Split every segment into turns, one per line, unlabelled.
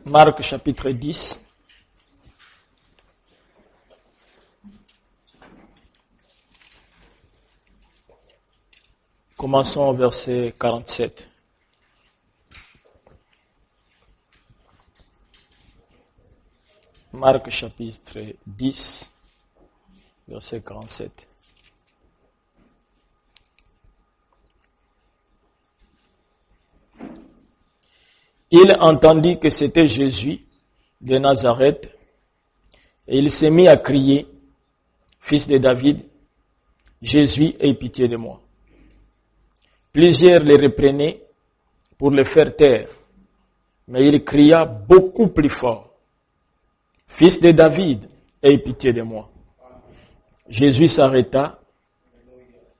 Marc chapitre 10. Commençons au verset 47. Marc chapitre 10, verset 47. Il entendit que c'était Jésus de Nazareth et il s'est mis à crier, « Fils de David, Jésus, aie pitié de moi. » Plusieurs le reprenaient pour le faire taire, mais il cria beaucoup plus fort, « Fils de David, aie pitié de moi. » Jésus s'arrêta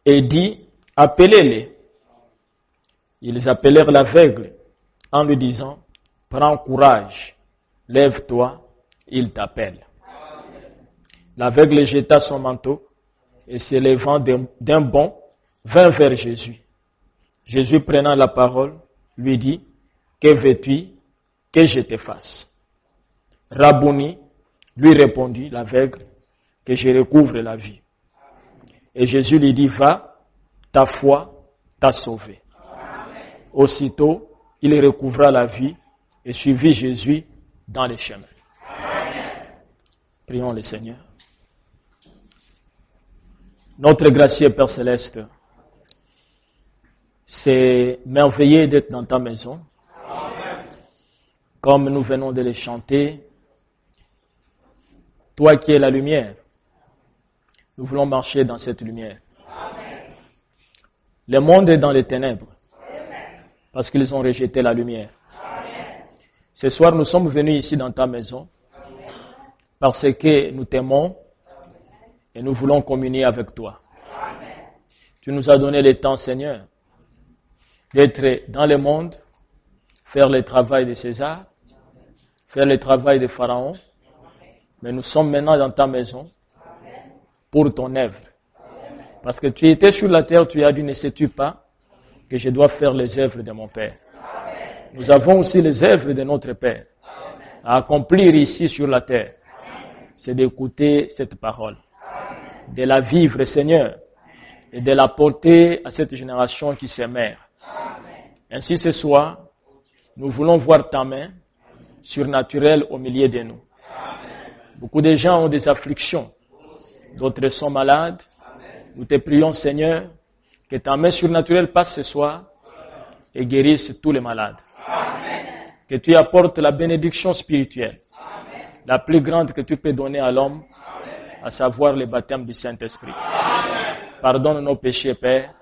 et dit, « Appelez-les. » Ils appelèrent l'aveugle en lui disant, « Prends courage, lève-toi, il t'appelle. » L'aveugle jeta son manteau et se levant d'un bond, vint vers Jésus. Jésus prenant la parole, lui dit, « Que veux-tu que je te fasse ?» Rabouni lui répondit, l'aveugle, « Que je recouvre la vie. » Et Jésus lui dit, « Va, ta foi t'a sauvé. » Aussitôt, il recouvra la vie et suivit Jésus dans les chemins. Prions le Seigneur. Notre gracieux Père Céleste, c'est merveilleux d'être dans ta maison. Amen. Comme nous venons de le chanter, toi qui es la lumière, nous voulons marcher dans cette lumière. Amen. Le monde est dans les ténèbres parce qu'ils ont rejeté la lumière. Amen. Ce soir, nous sommes venus ici dans ta maison parce que nous t'aimons et nous voulons communier avec toi. Amen. Tu nous as donné le temps, Seigneur, d'être dans le monde, faire le travail de César, faire le travail de Pharaon, mais nous sommes maintenant dans ta maison pour ton œuvre. Parce que tu étais sur la terre, tu as dit, ne sais-tu pas que je dois faire les œuvres de mon Père. Nous avons aussi les œuvres de notre Père à accomplir ici sur la terre. C'est d'écouter cette parole, de la vivre, Seigneur, et de la porter à cette génération qui s'émère. Ainsi, ce soir, nous voulons voir ta main surnaturelle au milieu de nous. Beaucoup de gens ont des afflictions, d'autres sont malades. Nous te prions, Seigneur, que ta main surnaturelle passe ce soir et guérisse tous les malades. Amen. Que tu apportes la bénédiction spirituelle, Amen, la plus grande que tu peux donner à l'homme, à savoir le baptême du Saint-Esprit. Amen. Pardonne nos péchés, Père.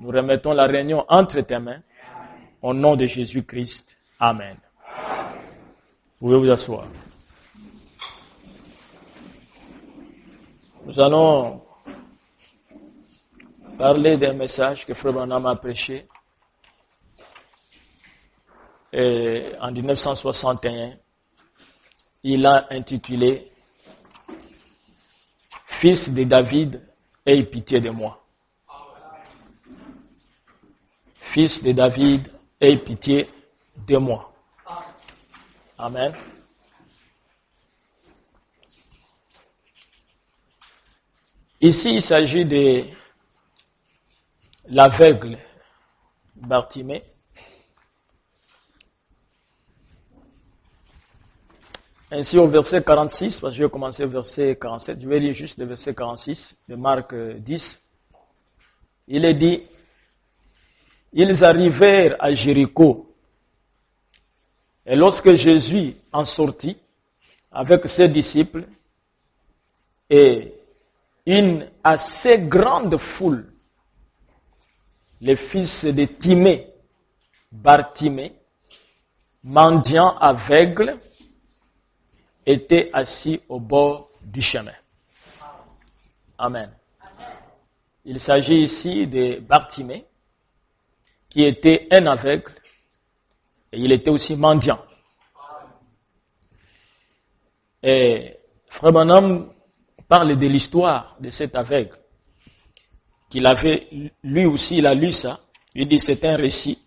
Nous remettons la réunion entre tes mains. Au nom de Jésus-Christ. Amen. Vous pouvez vous asseoir. Nous allons parler d'un message que Frère Branham a prêché en 1961. Il a intitulé « Fils de David, aie pitié de moi ». Fils de David, aie pitié de moi. Amen. Ici, il s'agit de l'aveugle Bartimée. Ainsi, au verset 46, parce que je vais commencer au verset 47, je vais lire juste le verset 46 de Marc 10. Il est dit, « Ils arrivèrent à Jéricho, et lorsque Jésus en sortit avec ses disciples et une assez grande foule, le fils de Timée, Bartimée, mendiant aveugle, était assis au bord du chemin. » Amen. Il s'agit ici de Bartimée, qui était un aveugle, et il était aussi mendiant. Et Frère Branham parle de l'histoire de cet aveugle, qu'il avait, lui aussi, il a lu ça. Il dit c'est un récit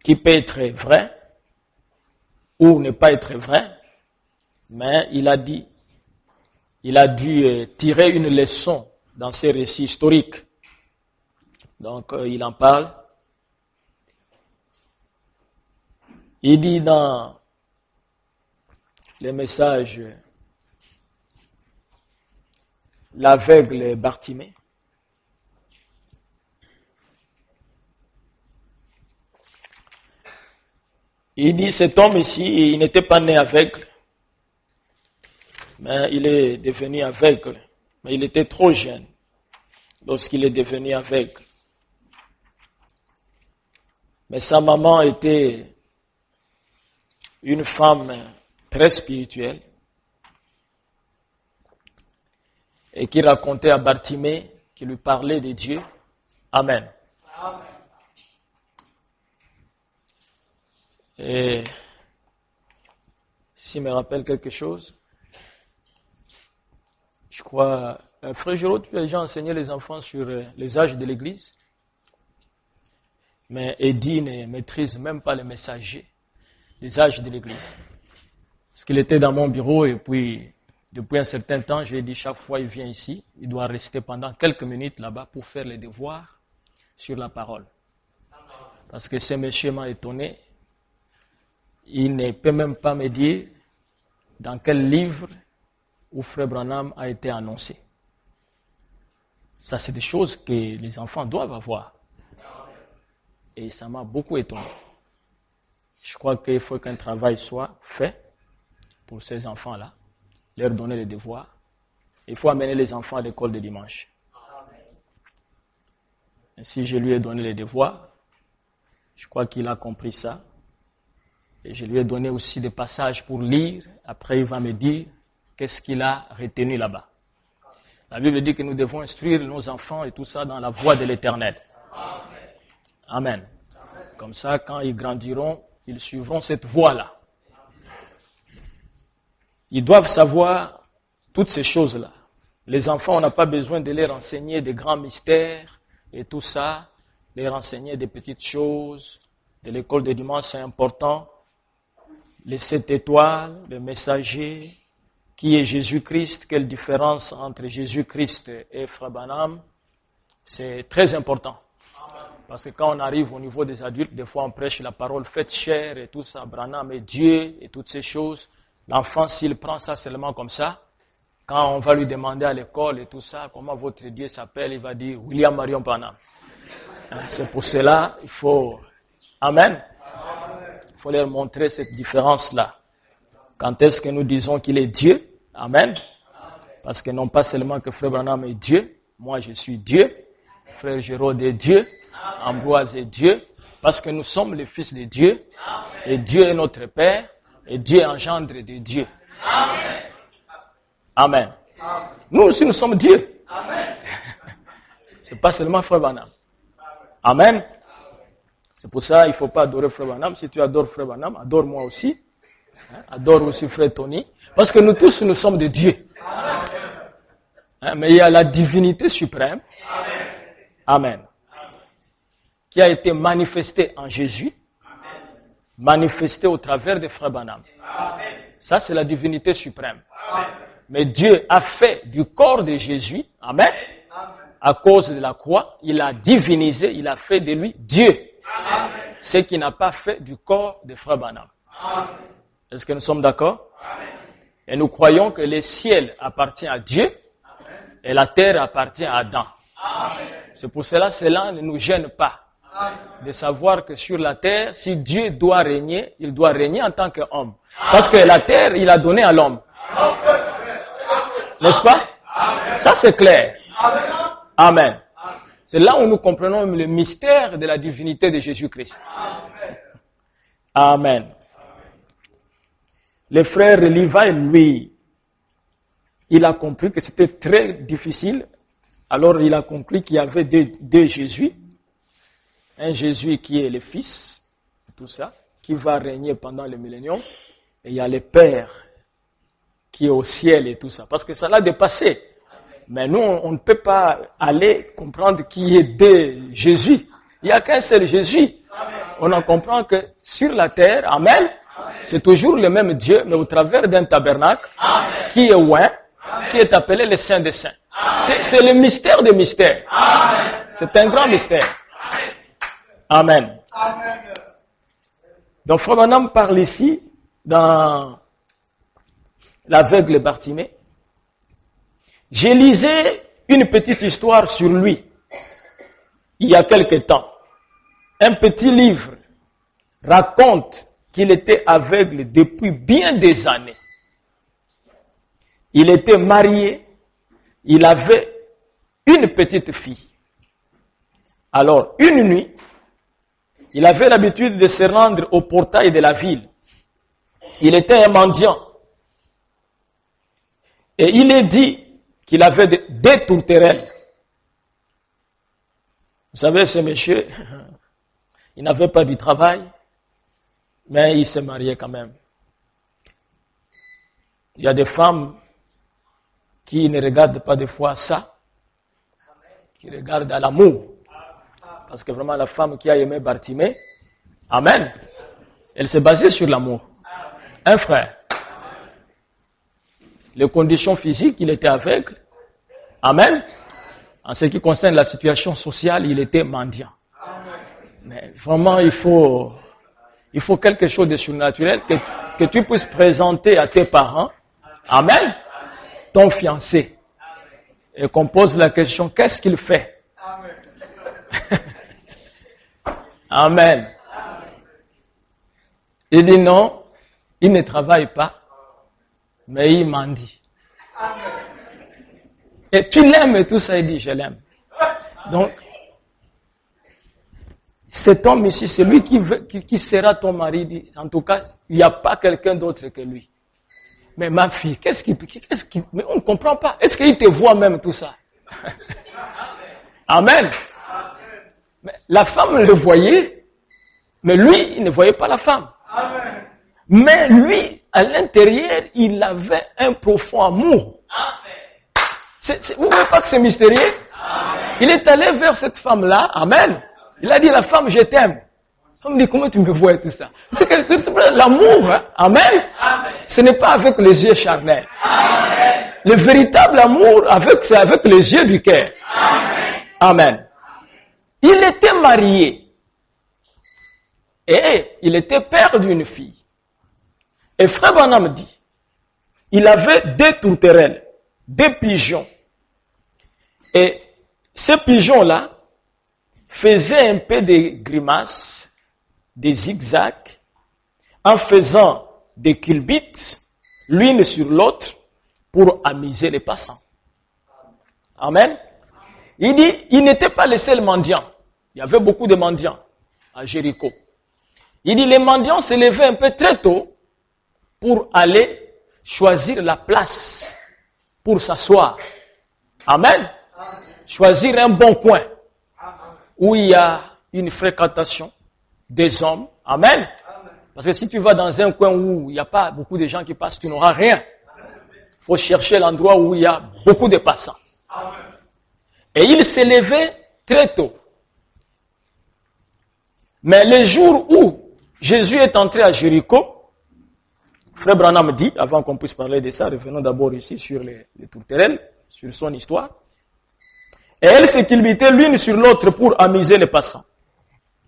qui peut être vrai, ou ne pas être vrai, mais il a dû tirer une leçon dans ces récits historiques. Donc, il en parle. Il dit dans les messages, l'aveugle Bartimée, il dit, cet homme ici, il n'était pas né aveugle, mais il est devenu aveugle. Mais il était trop jeune lorsqu'il est devenu aveugle. Mais sa maman était une femme très spirituelle et qui racontait à Bartimée, qui lui parlait de Dieu. Amen. Amen. Et s'il me rappelle quelque chose, je crois, Frère Géraud, tu as déjà enseigné les enfants sur les âges de l'Église, mais Eddie ne maîtrise même pas les messagers des âges de l'Église. Parce qu'il était dans mon bureau et puis, depuis un certain temps, j'ai dit chaque fois il vient ici, il doit rester pendant quelques minutes là-bas pour faire les devoirs sur la parole. Parce que ce monsieur m'a étonné. Il ne peut même pas me dire dans quel livre où Frère Branham a été annoncé. Ça, c'est des choses que les enfants doivent avoir. Et ça m'a beaucoup étonné. Je crois qu'il faut qu'un travail soit fait pour ces enfants-là, leur donner les devoirs. Il faut amener les enfants à l'école de dimanche. Et si je lui ai donné les devoirs, je crois qu'il a compris ça. Et je lui ai donné aussi des passages pour lire. Après, il va me dire qu'est-ce qu'il a retenu là-bas. La Bible dit que nous devons instruire nos enfants et tout ça dans la voie de l'Éternel. Amen. Comme ça, quand ils grandiront, ils suivront cette voie-là. Ils doivent savoir toutes ces choses-là. Les enfants, on n'a pas besoin de leur enseigner des grands mystères et tout ça, leur enseigner des petites choses. De l'école de dimanche, c'est important. Les 7 étoiles, le messager, qui est Jésus-Christ, quelle différence entre Jésus-Christ et Frère Branham, c'est très important. Parce que quand on arrive au niveau des adultes, des fois on prêche la parole faite chair et tout ça, Branham est Dieu et toutes ces choses. L'enfant, s'il prend ça seulement comme ça, quand on va lui demander à l'école et tout ça, comment votre Dieu s'appelle, il va dire William Marion Branham. C'est pour cela, il faut... Amen. Il faut leur montrer cette différence-là. Quand est-ce que nous disons qu'il est Dieu? Amen. Parce que non pas seulement que Frère Branham est Dieu, moi je suis Dieu, Frère Géraud est Dieu, Ambroise est Dieu, parce que nous sommes les fils de Dieu, et Dieu est notre Père, et Dieu engendre de Dieu. Amen. Amen. Nous aussi nous sommes Dieu. C'est pas seulement Frère Branham. Amen. C'est pour ça qu'il ne faut pas adorer Frère Branham. Si tu adores Frère Branham, adore-moi aussi. Adore aussi Frère Tony. Parce que nous tous, nous sommes de Dieu. Mais il y a la divinité suprême. Amen. Qui a été manifestée en Jésus. Manifestée au travers de Frère Branham. Ça, c'est la divinité suprême. Mais Dieu a fait du corps de Jésus. Amen. À cause de la croix, il a divinisé, il a fait de lui Dieu. Amen. Ce qu'il n'a pas fait du corps de Frère Branham. Est-ce que nous sommes d'accord? Amen. Et nous croyons que le ciel appartient à Dieu. Amen. Et la terre appartient à Adam. Amen. C'est pour cela ne nous gêne pas. Amen. De savoir que sur la terre, si Dieu doit régner, il doit régner en tant qu'homme. Parce que la terre, il a donné à l'homme. N'est-ce pas? Amen. Ça c'est clair. Amen. Amen. C'est là où nous comprenons le mystère de la divinité de Jésus-Christ. Amen. Amen. Le frère Levi, lui, il a compris que c'était très difficile. Alors il a compris qu'il y avait deux Jésus. Un Jésus qui est le Fils, tout ça, qui va régner pendant le millénium. Et il y a le Père qui est au ciel et tout ça. Parce que ça l'a dépassé. Mais nous, on ne peut pas aller comprendre qui est de Jésus. Il n'y a qu'un seul Jésus. Amen. On en comprend que sur la terre, amen, C'est toujours le même Dieu, mais au travers d'un tabernacle qui est oint, qui est appelé le Saint des Saints. C'est le mystère des mystères. C'est un grand mystère. Amen. Donc Frère Branham parle ici dans l'aveugle Bartimée. J'ai lisé une petite histoire sur lui il y a quelque temps. Un petit livre raconte qu'il était aveugle depuis bien des années. Il était marié, il avait une petite fille. Alors, une nuit, il avait l'habitude de se rendre au portail de la ville. Il était un mendiant. Et il est dit qu'il avait des tourterelles. Vous savez, ce monsieur, il n'avait pas du travail, mais il s'est marié quand même. Il y a des femmes qui ne regardent pas des fois ça, qui regardent à l'amour. Parce que vraiment, la femme qui a aimé Bartimée, amen, elle s'est basée sur l'amour. Un frère. Les conditions physiques, il était aveugle. Amen. En ce qui concerne la situation sociale, il était mendiant. Mais vraiment, il faut quelque chose de surnaturel que tu puisses présenter à tes parents. Amen. Ton fiancé. Et qu'on pose la question, qu'est-ce qu'il fait? Amen. Il dit non, il ne travaille pas, mais il mendie. Et tu l'aimes et tout ça, il dit je l'aime. Donc, cet homme ici, c'est lui qui sera ton mari, dit, en tout cas, il n'y a pas quelqu'un d'autre que lui. Mais ma fille, mais on ne comprend pas. Est-ce qu'il te voit même tout ça? Amen. Mais la femme le voyait, mais lui, il ne voyait pas la femme. Amen. Mais lui, à l'intérieur, il avait un profond amour. Amen. Vous ne voyez pas que c'est mystérieux? Amen. Il est allé vers cette femme-là, amen. Il a dit, la femme, je t'aime. Elle me dit, comment tu me vois et tout ça? C'est l'amour, hein? Amen. Amen. Ce n'est pas avec les yeux charnels. Amen. Le véritable amour, c'est avec les yeux du cœur. Amen. Amen. Il était marié et il était père d'une fille. Et Frère Branham dit, il avait des tourterelles, des pigeons. Et ces pigeons-là faisaient un peu des grimaces, des zigzags, en faisant des culbutes, l'une sur l'autre, pour amuser les passants. Amen. Il dit, il n'était pas le seul mendiant. Il y avait beaucoup de mendiants à Jéricho. Il dit, les mendiants se levaient un peu très tôt pour aller choisir la place pour s'asseoir. Amen. Choisir un bon coin où il y a une fréquentation des hommes. Amen. Parce que si tu vas dans un coin où il n'y a pas beaucoup de gens qui passent, tu n'auras rien. Il faut chercher l'endroit où il y a beaucoup de passants. Et il s'est levé très tôt. Mais le jour où Jésus est entré à Jéricho, Frère Branham dit, avant qu'on puisse parler de ça, revenons d'abord ici sur les tourterelles, sur son histoire. Et elles se culbutaient l'une sur l'autre pour amuser les passants.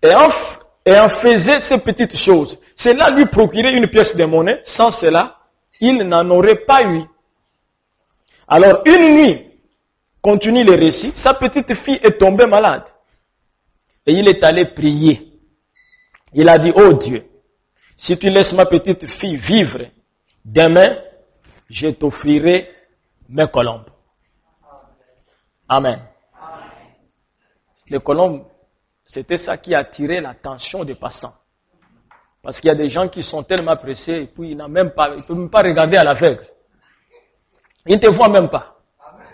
Et en faisait ces petites choses. Cela lui procurait une pièce de monnaie. Sans cela, il n'en aurait pas eu. Alors, une nuit, continue le récit, sa petite fille est tombée malade. Et il est allé prier. Il a dit, oh Dieu, si tu laisses ma petite fille vivre, demain, je t'offrirai mes colombes. Amen. Les colombes, c'était ça qui attirait l'attention des passants. Parce qu'il y a des gens qui sont tellement pressés, et puis ils ne peuvent même pas regarder à l'aveugle. Ils ne te voient même pas.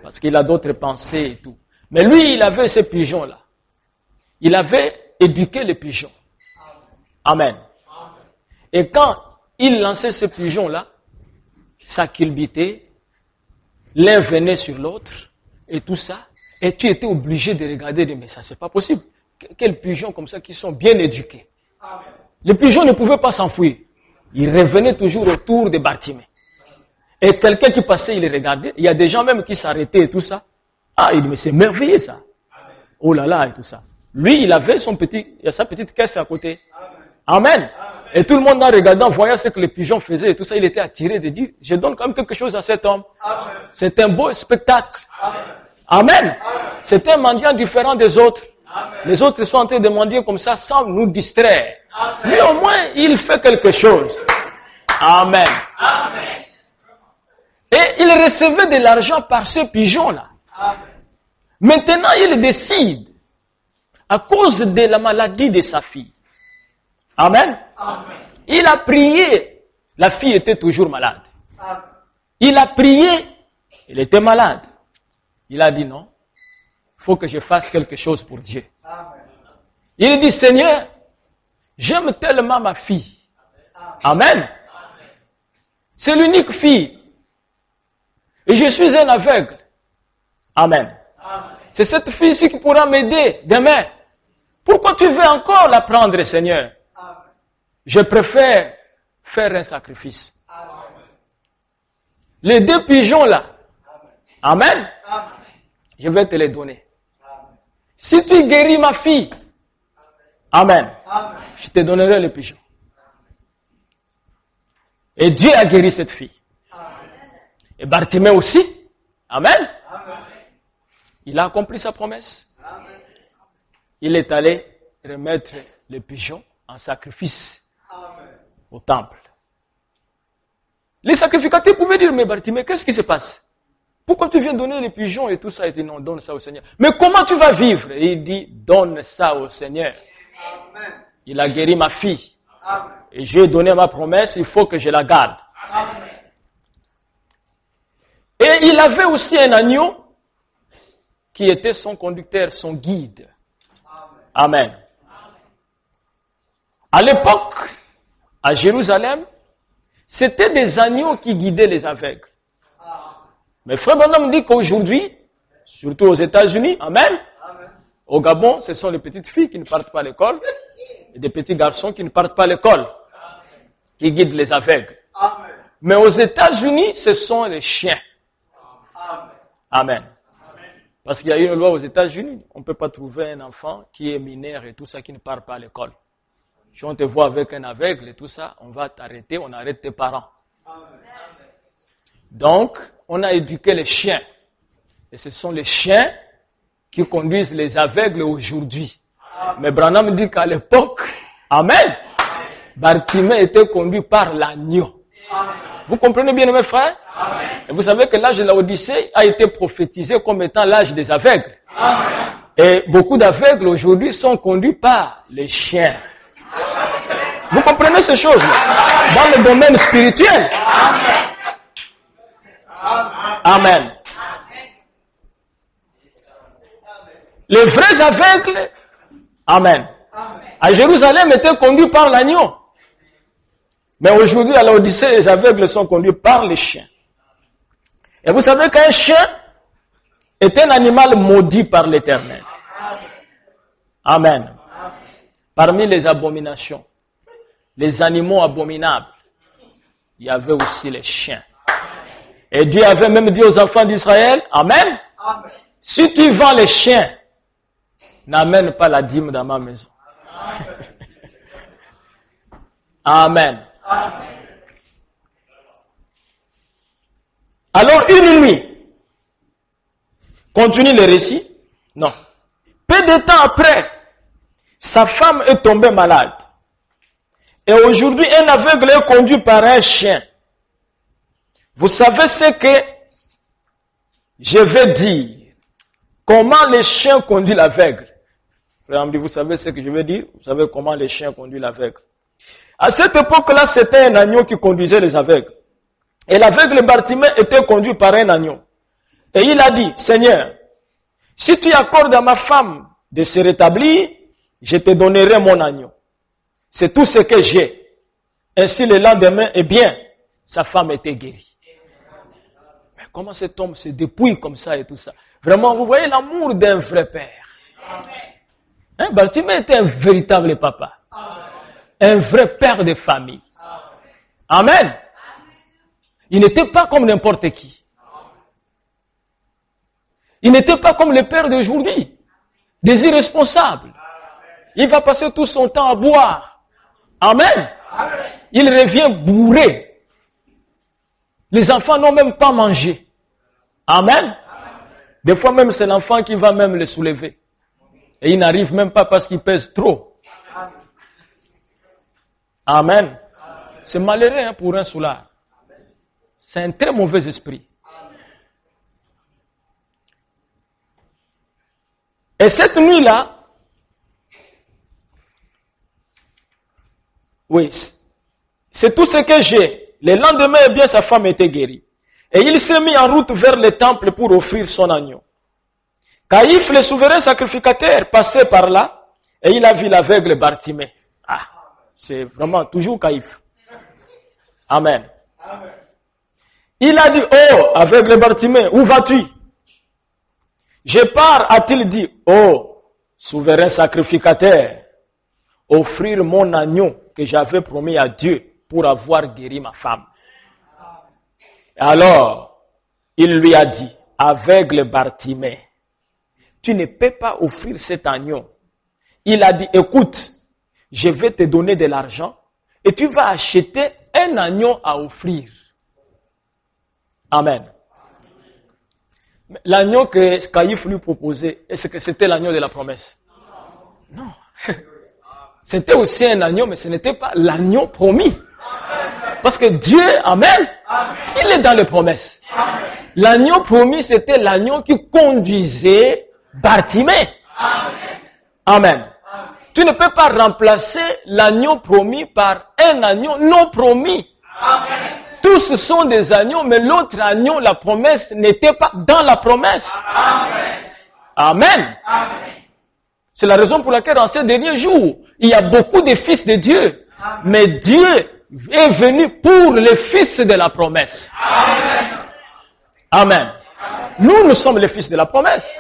Parce qu'il a d'autres pensées et tout. Mais lui, il avait ces pigeons-là. Il avait éduqué les pigeons. Amen. Et quand il lançait ces pigeons-là, ça culbutait, l'un venait sur l'autre, et tout ça, et tu étais obligé de regarder, mais ça c'est pas possible. Quels pigeons comme ça qui sont bien éduqués. Les pigeons ne pouvaient pas s'enfuir. Il revenait toujours autour de Bartimée. Et quelqu'un qui passait, il les regardait. Il y a des gens même qui s'arrêtaient et tout ça. Ah, il dit, mais c'est merveilleux ça. Oh là là, et tout ça. Lui, il avait sa petite caisse à côté. Amen. Et tout le monde en regardant, voyant ce que les pigeons faisaient et tout ça, il était attiré de dire, je donne quand même quelque chose à cet homme. C'est un beau spectacle. Amen. C'est un mendiant différent des autres. Les autres sont en train de mendier comme ça sans nous distraire. Lui au moins, il fait quelque chose. Amen. Et il recevait de l'argent par ces pigeons-là. Maintenant, il décide, à cause de la maladie de sa fille. Amen. Il a prié. La fille était toujours malade. Il a prié. Elle était malade. Il a dit non. Il faut que je fasse quelque chose pour Dieu. Il dit, Seigneur, j'aime tellement ma fille. Amen. C'est l'unique fille. Et je suis un aveugle. Amen. C'est cette fille-ci qui pourra m'aider demain. Pourquoi tu veux encore la prendre, Seigneur? Je préfère faire un sacrifice. Les 2 pigeons là. Amen. Je vais te les donner. Si tu guéris ma fille, amen, je te donnerai les pigeons. Et Dieu a guéri cette fille. Et Bartimée aussi. Amen. Il a accompli sa promesse. Il est allé remettre les pigeons en sacrifice au temple. Les sacrificateurs pouvaient dire, mais Bartimée, qu'est-ce qui se passe? Pourquoi tu viens donner les pigeons et tout ça? Et dit, non, donne ça au Seigneur. Mais comment tu vas vivre? Et il dit, donne ça au Seigneur. Amen. Il a guéri ma fille. Amen. Et j'ai donné ma promesse, il faut que je la garde. Amen. Et il avait aussi un agneau qui était son conducteur, son guide. Amen. Amen. À l'époque, à Jérusalem, c'était des agneaux qui guidaient les aveugles. Mais Frère Branham dit qu'aujourd'hui, surtout aux États-Unis, amen, au Gabon, ce sont les petites filles qui ne partent pas à l'école et des petits garçons qui ne partent pas à l'école, qui guident les aveugles. Amen. Mais aux États-Unis, ce sont les chiens. Amen. Parce qu'il y a une loi aux États-Unis, on ne peut pas trouver un enfant qui est mineur et tout ça, qui ne part pas à l'école. Si on te voit avec un aveugle et tout ça, on va t'arrêter, on arrête tes parents. Amen. Donc, on a éduqué les chiens. Et ce sont les chiens qui conduisent les aveugles aujourd'hui. Mais Branham dit qu'à l'époque, amen, Bartimée était conduit par l'agneau. Vous comprenez bien, mes frères? Amen. Et vous savez que l'âge de l'Odyssée a été prophétisé comme étant l'âge des aveugles. Amen. Et beaucoup d'aveugles aujourd'hui sont conduits par les chiens. Vous comprenez ces choses-là? Dans le domaine spirituel. Amen. Amen. Les vrais aveugles, amen, à Jérusalem étaient conduits par l'agneau. Mais aujourd'hui, à l'Odyssée, les aveugles sont conduits par les chiens. Et vous savez qu'un chien est un animal maudit par l'Éternel. Amen. Parmi les abominations, les animaux abominables, il y avait aussi les chiens. Et Dieu avait même dit aux enfants d'Israël, amen, amen, si tu vends les chiens, n'amène pas la dîme dans ma maison. Amen. Amen. Alors une nuit, continue le récit, non. Peu de temps après, sa femme est tombée malade. Et aujourd'hui, un aveugle est conduit par un chien. Vous savez ce que je vais dire? Comment les chiens conduisent l'aveugle? Vous savez ce que je veux dire? Vous savez comment les chiens conduisent l'aveugle? À cette époque-là, c'était un agneau qui conduisait les aveugles. Et l'aveugle Bartimée était conduit par un agneau. Et il a dit, Seigneur, si tu accordes à ma femme de se rétablir, je te donnerai mon agneau. C'est tout ce que j'ai. Ainsi, le lendemain, eh bien, sa femme était guérie. Mais comment cet homme se dépouille comme ça et tout ça? Vraiment, vous voyez l'amour d'un vrai père. Hein, Bartimée était un véritable papa. Un vrai père de famille. Amen. Il n'était pas comme n'importe qui. Il n'était pas comme le père d'aujourd'hui, des irresponsables. Il va passer tout son temps à boire. Amen. Il revient bourré. Les enfants n'ont même pas mangé. Amen. Des fois même c'est l'enfant qui va même le soulever. Et il n'arrive même pas parce qu'il pèse trop. Amen. C'est malheureux pour un soulard. C'est un très mauvais esprit. Et cette nuit-là, oui, c'est tout ce que j'ai. Le lendemain, eh bien, sa femme était guérie. Et il s'est mis en route vers le temple pour offrir son agneau. Caïphe, le souverain sacrificateur, passait par là, et il a vu l'aveugle Bartimée. Ah, c'est vraiment toujours Caïphe. Amen. Il a dit, oh, aveugle Bartimée, où vas-tu? Je pars, a-t-il dit, oh, souverain sacrificateur, offrir mon agneau que j'avais promis à Dieu pour avoir guéri ma femme. Alors, il lui a dit, aveugle Bartimée, tu ne peux pas offrir cet agneau. Il a dit, écoute, je vais te donner de l'argent et tu vas acheter un agneau à offrir. Amen. L'agneau que Caïphe lui proposait, est-ce que c'était l'agneau de la promesse? Non. C'était aussi un agneau, mais ce n'était pas l'agneau promis. Parce que Dieu, amen, il est dans les promesses. L'agneau promis, c'était l'agneau qui conduisait Bartimée. Amen. Tu ne peux pas remplacer l'agneau promis par un agneau non promis. Tous sont des agneaux, mais l'autre agneau, la promesse, n'était pas dans la promesse. Amen. C'est la raison pour laquelle en ces derniers jours, il y a beaucoup de fils de Dieu. Mais Dieu est venu pour les fils de la promesse. Amen. Nous sommes les fils de la promesse.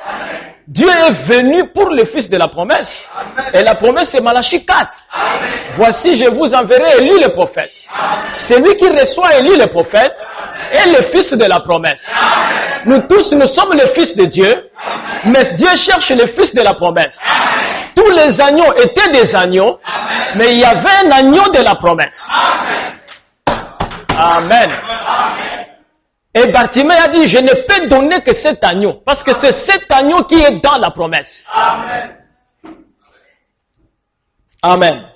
Dieu est venu pour les fils de la promesse. Et la promesse c'est Malachie 4. Voici, je vous enverrai Élie le prophète. Celui qui reçoit Élie le prophète est le fils de la promesse. Nous tous, nous sommes les fils de Dieu, mais Dieu cherche les fils de la promesse. Tous les agneaux étaient des agneaux, mais il y avait un agneau de la promesse. Amen. Et Bartimée a dit, je ne peux donner que cet agneau, parce que c'est cet agneau qui est dans la promesse. Amen.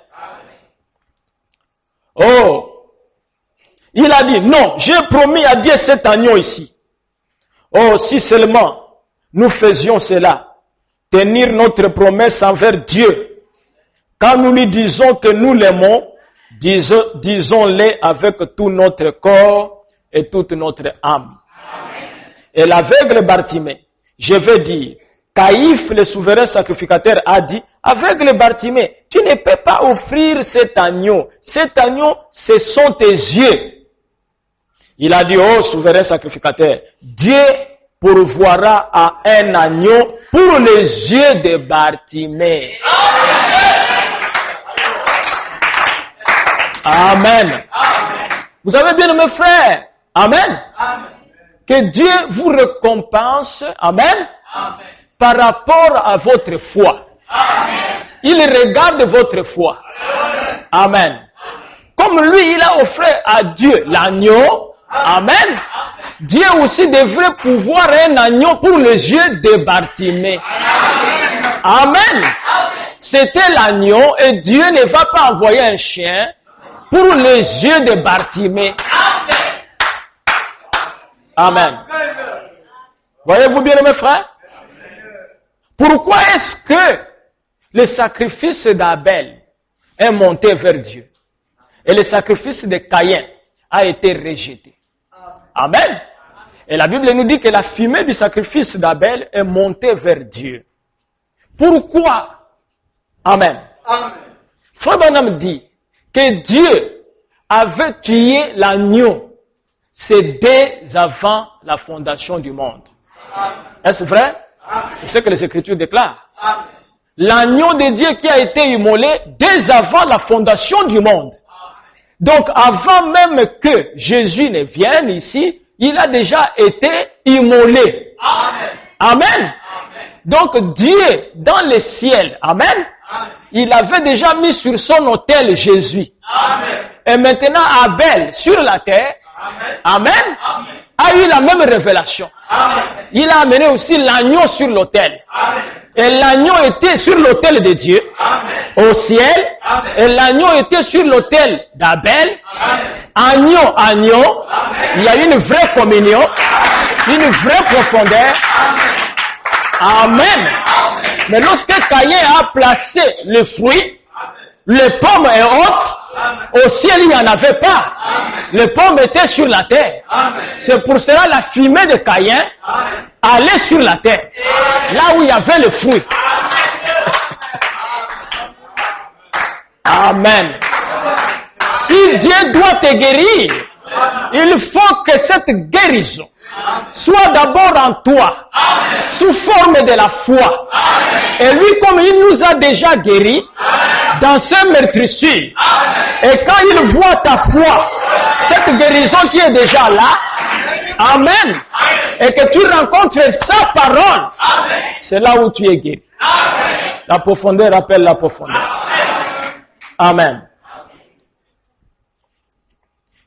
Oh, il a dit, non, j'ai promis à Dieu cet agneau ici. Oh, si seulement nous faisions cela, tenir notre promesse envers Dieu. Quand nous lui disons que nous l'aimons, disons-le avec tout notre corps et toute notre âme. Et l'aveugle Bartimée, je veux dire, Caïphe, le souverain sacrificateur, a dit, aveugle Bartimée, tu ne peux pas offrir cet agneau. Cet agneau, ce sont tes yeux. Il a dit, oh souverain sacrificateur, Dieu pourvoira à un agneau pour les yeux de Bartimée. Amen. Vous avez bien aimé frère. Amen. Que Dieu vous récompense. Amen. Par rapport à votre foi. Il regarde votre foi. Amen. Comme lui, il a offert à Dieu l'agneau. Amen. Dieu aussi devrait pouvoir un agneau pour les yeux de Bartimée. Amen. C'était l'agneau et Dieu ne va pas envoyer un chien pour les yeux de Bartimée. Amen. Voyez-vous bien mes frères? Pourquoi est-ce que le sacrifice d'Abel est monté vers Dieu et le sacrifice de Caïn a été rejeté? Amen. Et la Bible nous dit que la fumée du sacrifice d'Abel est montée vers Dieu. Pourquoi? Amen. Frère Branham dit que Dieu avait tué l'agneau, c'est dès avant la fondation du monde. Est-ce vrai? C'est ce que les Écritures déclarent. L'agneau de Dieu qui a été immolé dès avant la fondation du monde. Donc, avant même que Jésus ne vienne ici, il a déjà été immolé. Amen. Amen. Donc, Dieu, dans le ciel, amen, il avait déjà mis sur son autel Jésus. Amen. Et maintenant, Abel, sur la terre, amen, a eu la même révélation. Amen. Il a amené aussi l'agneau sur l'autel. Et l'agneau était sur l'autel de Dieu, au ciel, et l'agneau était sur l'autel d'Abel. Agneau, il y a une vraie communion, une vraie profondeur. Amen. Mais lorsque Caïn a placé le fruit, les pommes et autres, au ciel il n'y en avait pas. Les pommes étaient sur la terre. C'est pour cela la fumée de Caïn allait sur la terre, là où il y avait le fruit. Amen. Si Dieu doit te guérir, il faut que cette guérison soit d'abord en toi, sous forme de la foi. Et lui, comme il nous a déjà guéris, dans ce meurtrissure, et quand il voit ta foi, cette guérison qui est déjà là, amen, et que tu rencontres sa parole, c'est là où tu es guéri. La profondeur appelle la profondeur. Amen.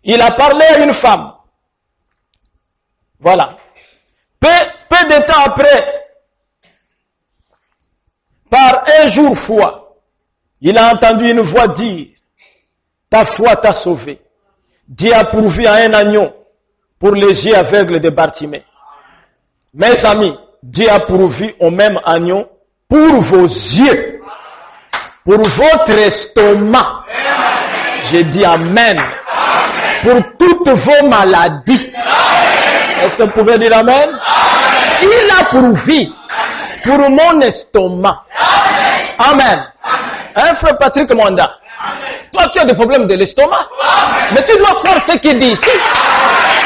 Il a parlé à une femme. Voilà. Peu de temps après, par un jour foi, il a entendu une voix dire, ta foi t'a sauvé. Dieu a pourvu à un agneau pour les yeux aveugles de Bartimée. Mes amis, Dieu a pourvu au même agneau pour vos yeux, pour votre estomac. J'ai dit amen. Pour toutes vos maladies. Est-ce que vous pouvez dire amen? Il a pourvu pour mon estomac. Amen. Hein, frère Patrick Mwanda? Toi, tu as des problèmes de l'estomac. Mais tu dois croire ce qu'il dit ici.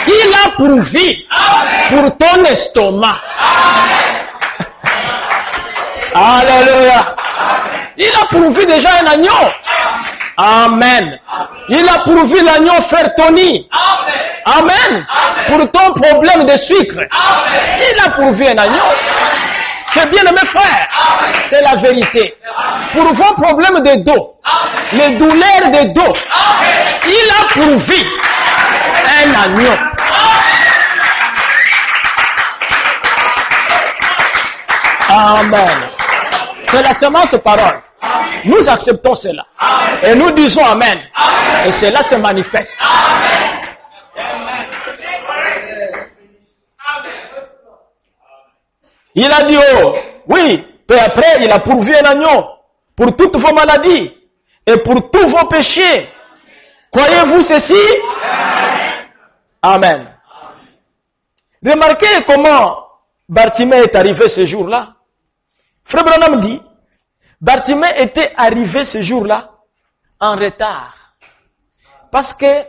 Il a pourvu pour ton estomac. Alléluia. Il a pourvu déjà un agneau. Amen. Il a pourvu l'agneau frère Tony. Amen. Pour ton problème de sucre. Il a pourvu un agneau. C'est bien mes frères. C'est la vérité. Pour vos problèmes de dos, les douleurs de dos, il a pourvu un agneau. Amen. C'est la semence parole. Nous acceptons cela. Et nous disons amen. Et cela se manifeste. Il a dit, oh, oui, peu après, il a pourvu un agneau pour toutes vos maladies et pour tous vos péchés. Croyez-vous ceci? Amen. Remarquez comment Bartimée est arrivé ce jour-là. Frère Branham dit, Bartimée était arrivé ce jour-là en retard. Parce que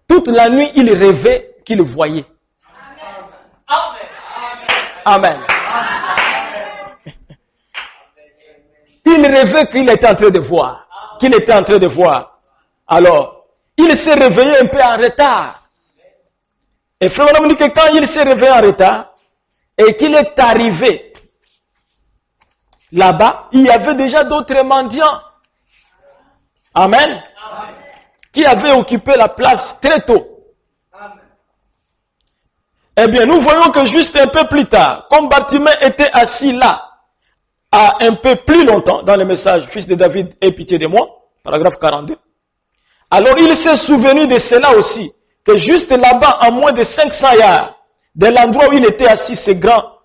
toute la nuit, il rêvait qu'il voyait. Amen. Il rêvait qu'il était en train de voir. Qu'il était en train de voir. Alors, il s'est réveillé un peu en retard. Et frère Branham dit que quand il s'est réveillé en retard, et qu'il est arrivé là-bas, il y avait déjà d'autres mendiants. Amen. Qui avaient occupé la place très tôt. Eh bien, nous voyons que juste un peu plus tard, comme Bartimée était assis là, à un peu plus longtemps, dans le message, Fils de David, aie pitié de moi, paragraphe 42. Alors, il s'est souvenu de cela aussi, que juste là-bas, à moins de 500 yards, de l'endroit où il était assis, ces grands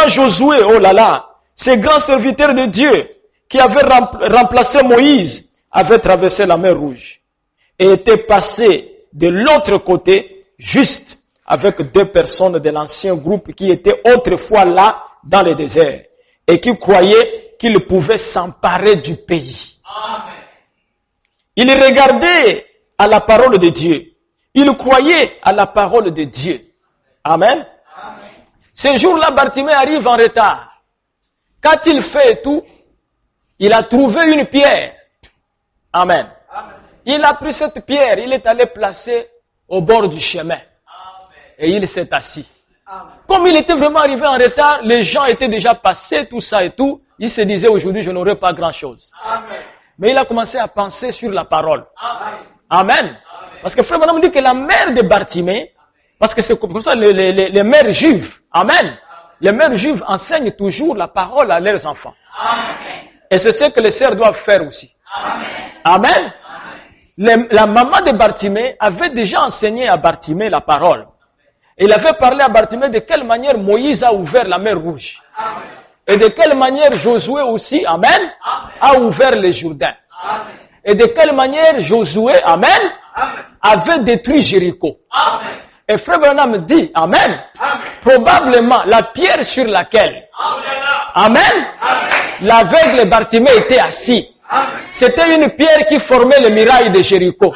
Josué, oh là là, ces grands serviteurs de Dieu, qui avaient remplacé Moïse, avaient traversé la mer Rouge, et étaient passés de l'autre côté, juste avec 2 personnes de l'ancien groupe qui étaient autrefois là, dans le désert, et qui croyaient qu'ils pouvaient s'emparer du pays. Amen. Ils regardaient à la parole de Dieu. Ils croyaient à la parole de Dieu. Amen. Amen. Ce jour-là, Bartimée arrive en retard. Qu'a-t-il fait et tout? Il a trouvé une pierre. Amen. Amen. Il a pris cette pierre, il est allé placer au bord du chemin. Et il s'est assis. Comme il était vraiment arrivé en retard, les gens étaient déjà passés, tout ça et tout. Il se disait aujourd'hui, je n'aurai pas grand-chose. Mais il a commencé à penser sur la parole. Amen. Parce que frère Branham dit que la mère de Bartimée, parce que c'est comme ça les mères juives, amen. Les mères juives enseignent toujours la parole à leurs enfants. Et c'est ce que les sœurs doivent faire aussi. Amen. La maman de Bartimée avait déjà enseigné à Bartimée la parole. Il avait parlé à Bartimée de quelle manière Moïse a ouvert la mer Rouge. Et de quelle manière Josué aussi, amen, a ouvert le Jourdain. Et de quelle manière Josué, amen, avait détruit Jéricho. Et frère Branham dit, amen, probablement la pierre sur laquelle, amen, l'aveugle Bartimée était assis. C'était une pierre qui formait le muraille de Jéricho.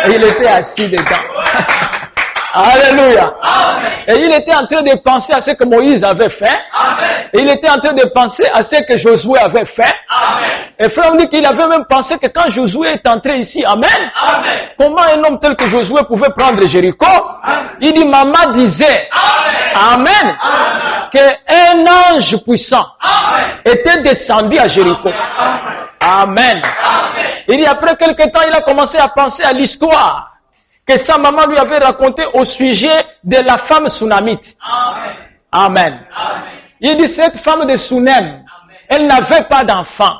Et il était assis dedans. Alléluia. Et il était en train de penser à ce que Moïse avait fait. Et il était en train de penser à ce que Josué avait fait. Et frère me dit qu'il avait même pensé que quand Josué est entré ici, amen, comment un homme tel que Josué pouvait prendre Jéricho? Il dit, maman disait, amen, qu'un ange puissant était descendu à Jéricho. Amen. Il dit, après quelque temps, il a commencé à penser à l'histoire que sa maman lui avait raconté au sujet de la femme Sunamite. Amen. Il dit, cette femme de Sunem, elle n'avait pas d'enfant.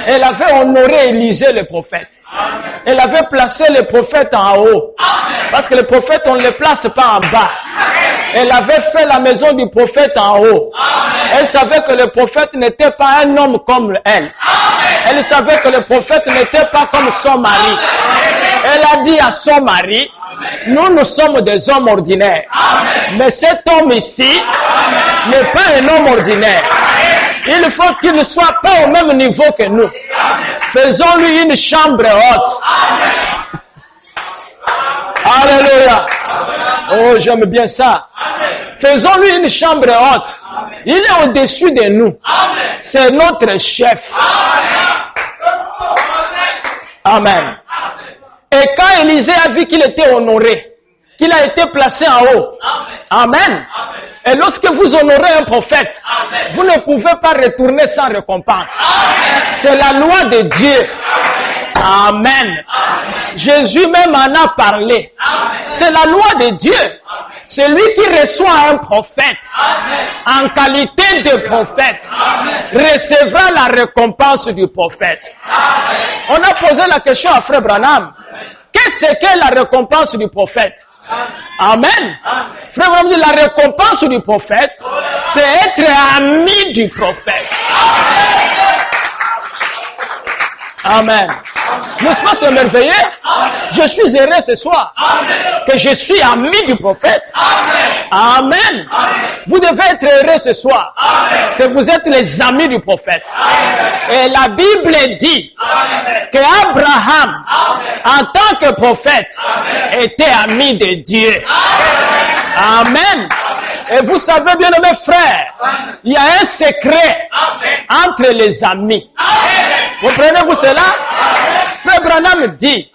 Elle avait honoré Élisée le prophète. Elle avait placé le prophète en haut. Parce que le prophète, on ne le place pas en bas. Elle avait fait la maison du prophète en haut. Elle savait que le prophète n'était pas un homme comme elle. Elle savait que le prophète n'était pas comme son mari. Elle a dit à son mari, nous sommes des hommes ordinaires. Mais cet homme ici n'est pas un homme ordinaire. Il faut qu'il ne soit pas au même niveau que nous. Faisons-lui une chambre haute. Alléluia. Oh, j'aime bien ça. Faisons-lui une chambre haute. Il est au-dessus de nous. C'est notre chef. Amen. Et quand Élisée a vu qu'il était honoré, qu'il a été placé en haut, amen. Et lorsque vous honorez un prophète, vous ne pouvez pas retourner sans récompense. C'est la loi de Dieu. Amen. Jésus même en a parlé. C'est la loi de Dieu. Celui qui reçoit un prophète en qualité de prophète recevra la récompense du prophète. On a posé la question à frère Branham. Qu'est-ce qu'est la récompense du prophète? Amen. Frère Branham dit la récompense du prophète, c'est être ami du prophète. Amen. N'est-ce pas, c'est merveilleux? Je suis heureux ce soir que je suis ami du prophète. Amen. Vous devez être heureux ce soir que vous êtes les amis du prophète. Et la Bible dit que Abraham, en tant que prophète, était ami de Dieu. Amen. Et vous savez bien, mes frères, il y a un secret entre les amis. Comprenez-vous cela? Frère Branham dit,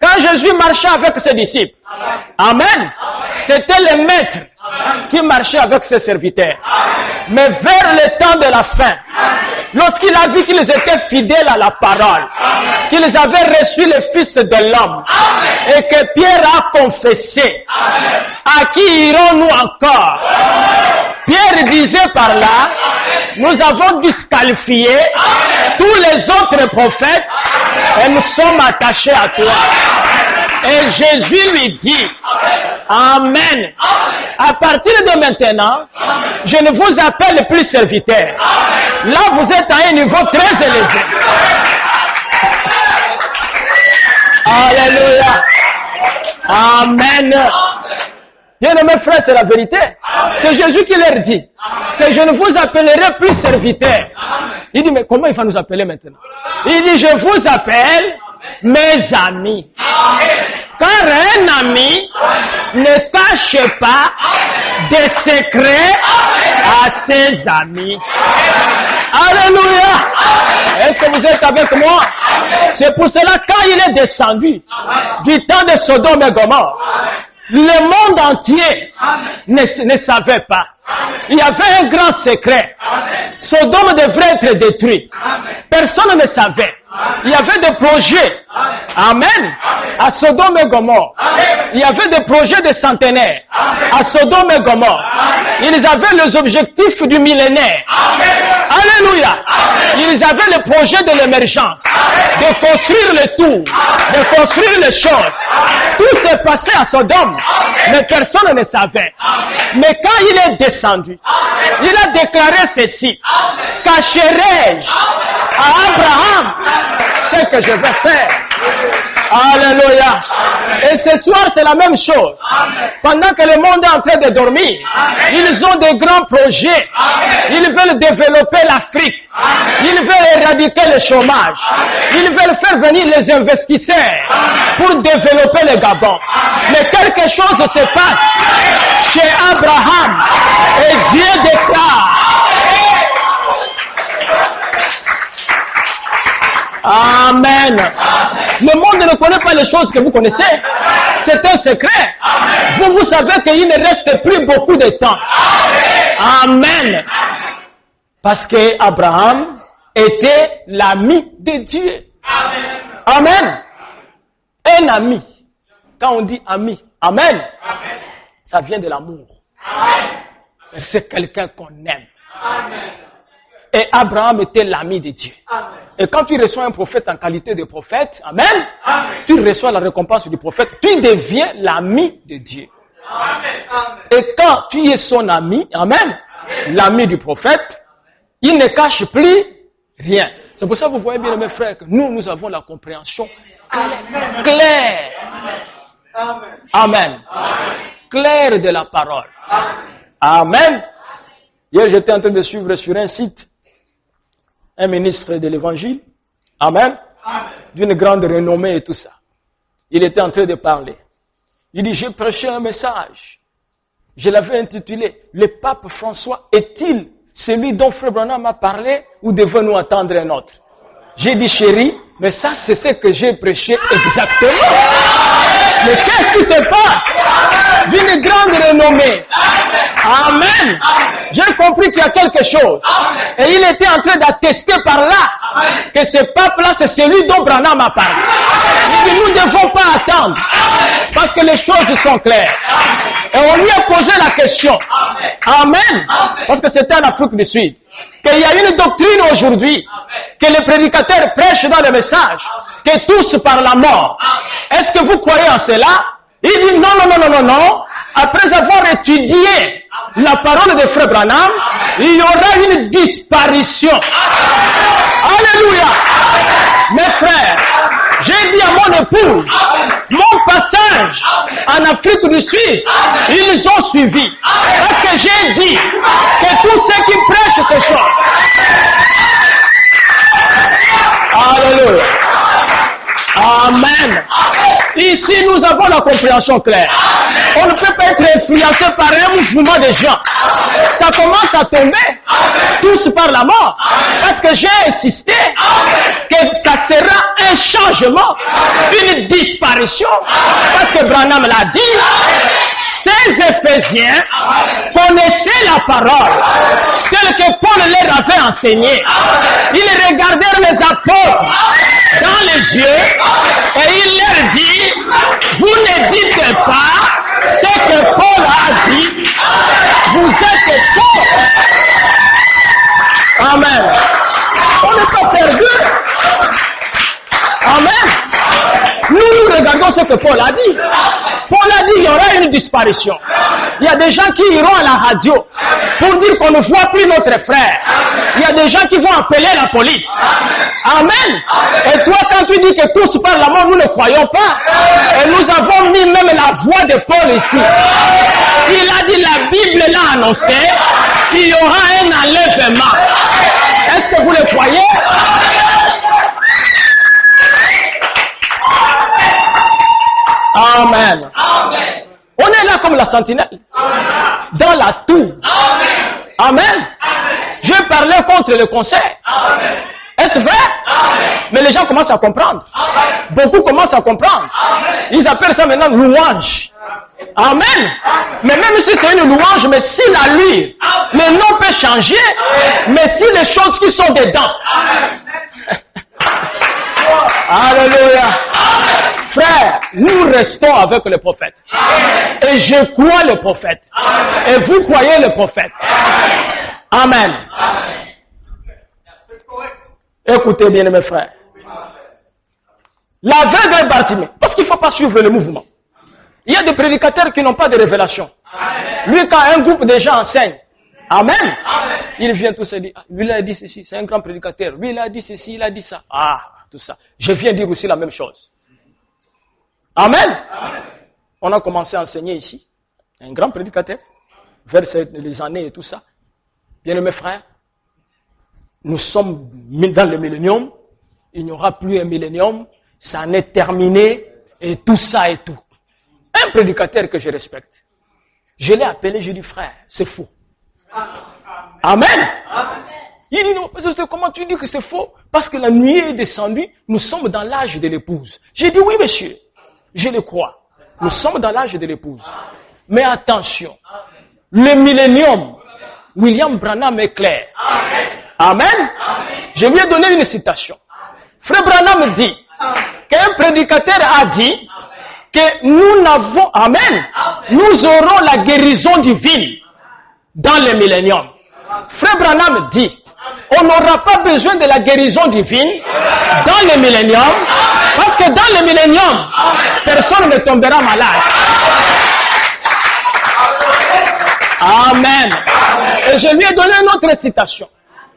quand Jésus marchait avec ses disciples, amen, c'était le maître qui marchait avec ses serviteurs. Mais vers le temps de la fin, lorsqu'il a vu qu'ils étaient fidèles à la parole, qu'ils avaient reçu le Fils de l'homme, et que Pierre a confessé, à qui irons-nous encore? Pierre disait par là, nous avons disqualifié tous les autres prophètes et nous sommes attachés à toi. Et Jésus lui dit, amen. À partir de maintenant, je ne vous appelle plus serviteur. Là, vous êtes à un niveau très élevé. Alléluia. Amen. Bien-aimés frères, c'est la vérité. C'est Jésus qui leur dit que je ne vous appellerai plus serviteur. Il dit, mais comment il va nous appeler maintenant? Il dit, je vous appelle mes amis. Car un ami ne cache pas des secrets à ses amis. Alléluia. Est-ce que vous êtes avec moi? C'est pour cela, quand il est descendu du temps de Sodome et Gomorrhe, le monde entier ne savait pas. Il y avait un grand secret. Sodome devrait être détruit. Personne ne savait. Il y avait des projets. Amen. À Sodome et Gomorrhe. Il y avait des projets de centenaires. À Sodome et Gomorrhe. Ils avaient les objectifs du millénaire. Alléluia. Ils avaient le projet de l'émergence. De construire le tout. De construire les choses. Tout s'est passé à Sodome. Mais personne ne savait. Mais quand il est descendu, il a déclaré ceci. Cacherai-je à Abraham ce que je vais faire? Alléluia. Et ce soir, c'est la même chose. Pendant que le monde est en train de dormir, ils ont des grands projets. Ils veulent développer l'Afrique. Ils veulent éradiquer le chômage. Ils veulent faire venir les investisseurs pour développer le Gabon. Mais quelque chose se passe chez Abraham. Et Dieu déclare. Amen. Le monde ne connaît pas les choses que vous connaissez. C'est un secret. Vous savez qu'il ne reste plus beaucoup de temps. Amen. Parce que Abraham était l'ami de Dieu. Amen. Un ami. Quand on dit ami, amen, ça vient de l'amour. C'est quelqu'un qu'on aime. Et Abraham était l'ami de Dieu. Et quand tu reçois un prophète en qualité de prophète, amen, tu reçois la récompense du prophète, tu deviens l'ami de Dieu. Et quand tu es son ami, amen, l'ami du prophète, il ne cache plus rien. C'est pour ça que vous voyez bien, mes frères, que nous avons la compréhension claire. Amen. Claire de la parole. Amen. Hier, j'étais en train de suivre sur un site un ministre de l'évangile, amen, d'une grande renommée et tout ça. Il était en train de parler. Il dit, j'ai prêché un message. Je l'avais intitulé, le pape François est-il celui dont Frère Branham a parlé ou devons-nous attendre un autre? J'ai dit, chérie, mais ça c'est ce que j'ai prêché exactement. Mais qu'est-ce qui se passe? D'une grande renommée. Amen. J'ai compris qu'il y a quelque chose. Et il était en train d'attester par là que ce pape-là, c'est celui dont Branham a parlé. Il dit, nous ne devons pas attendre. Parce que les choses sont claires. Et on lui a posé la question. Amen. Parce que c'était en Afrique du Sud. Qu'il y a une doctrine aujourd'hui que les prédicateurs prêchent dans le message, que tous par la mort. Est-ce que vous croyez en cela? Il dit non. Après avoir étudié la parole de Frère Branham, il y aura une disparition. Alléluia. Mes frères, j'ai dit à mon épouse, mon passage en Afrique du Sud, ils ont suivi. Parce que j'ai dit que tous ceux qui prêchent ces choses. Alléluia. Amen. Ici, nous avons la compréhension claire. On ne peut pas être influencé par un mouvement de gens. Ça commence à tomber. Tous par la mort. Parce que j'ai insisté que ça sera un changement, une disparition. Parce que Branham l'a dit. Ces Éphésiens connaissaient la parole telle que Paul leur avait enseigné. Ils regardèrent les apôtres dans les yeux et il leur dit, vous ne dites pas ce que Paul a dit, vous êtes faux. Amen. On n'est pas perdu. Amen. Nous regardons ce que Paul a dit. Paul a dit qu'il y aura une disparition. Il y a des gens qui iront à la radio pour dire qu'on ne voit plus notre frère. Il y a des gens qui vont appeler la police. Amen. Et toi, quand tu dis que tous par la mort, nous ne croyons pas. Et nous avons mis même la voix de Paul ici. Il a dit, la Bible l'a annoncé, il y aura un enlèvement. Est-ce que vous le croyez? Amen. Amen. On est là comme la sentinelle. Dans la tour. Amen. Amen. Je parle parlait contre le conseil. Est-ce vrai? Mais les gens commencent à comprendre. Beaucoup commencent à comprendre. Ils appellent ça maintenant louange. Amen. Mais même si c'est une louange, mais si la lui, le nom peut changer, mais si les choses qui sont dedans. Alléluia. Frère, nous restons avec le prophète. Et je crois le prophète. Et vous croyez le prophète. Amen. Écoutez bien mes frères. L'aveugle Bartimée, parce qu'il ne faut pas suivre le mouvement. Il y a des prédicateurs qui n'ont pas de révélation. Lui, quand un groupe de gens enseigne, Amen, il vient tous se dire, lui il a dit ceci, c'est un grand prédicateur. Lui il a dit ceci, il a dit ça. Ah, tout ça. Je viens dire aussi la même chose. Amen. On a commencé à enseigner ici. Un grand prédicateur, vers les années et tout ça. Bien mes frères, nous sommes dans le millénium. Il n'y aura plus un millénium. Ça en est terminé. Et tout ça et tout. Un prédicateur que je respecte. Je l'ai appelé, j'ai dit frère, c'est faux. Amen. Il dit non, comment tu dis que c'est faux? Parce que la nuit est descendue, nous sommes dans l'âge de l'épouse. J'ai dit oui monsieur, je le crois. Nous sommes dans l'âge de l'épouse. Mais attention, le millénium, William Branham est clair. Amen. Je lui ai donné une citation. Frère Branham dit qu'un prédicateur a dit que nous n'avons, amen, nous aurons la guérison divine dans le millénium. Frère Branham dit, on n'aura pas besoin de la guérison divine dans le millénium, parce que dans le millénium, personne ne tombera malade. Amen. Et je lui ai donné une autre citation.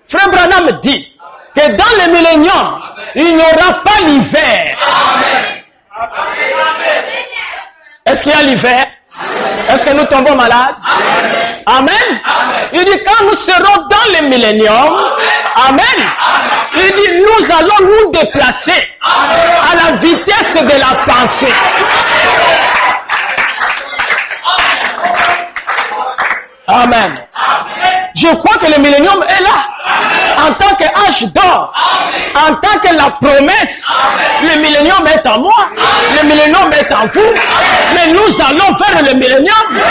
Frère Branham dit que dans le millénium, il n'y aura pas l'hiver. Est-ce qu'il y a l'hiver? Est-ce que nous tombons malades? Amen. Il dit quand nous serons dans le millénium, amen. Il dit nous allons nous déplacer à la vitesse de la pensée. Amen. Je crois que le millénium est là. En tant qu'âge d'or, en tant que la promesse, le millénium est en moi, le millénium est en vous, mais nous allons vers le millénium.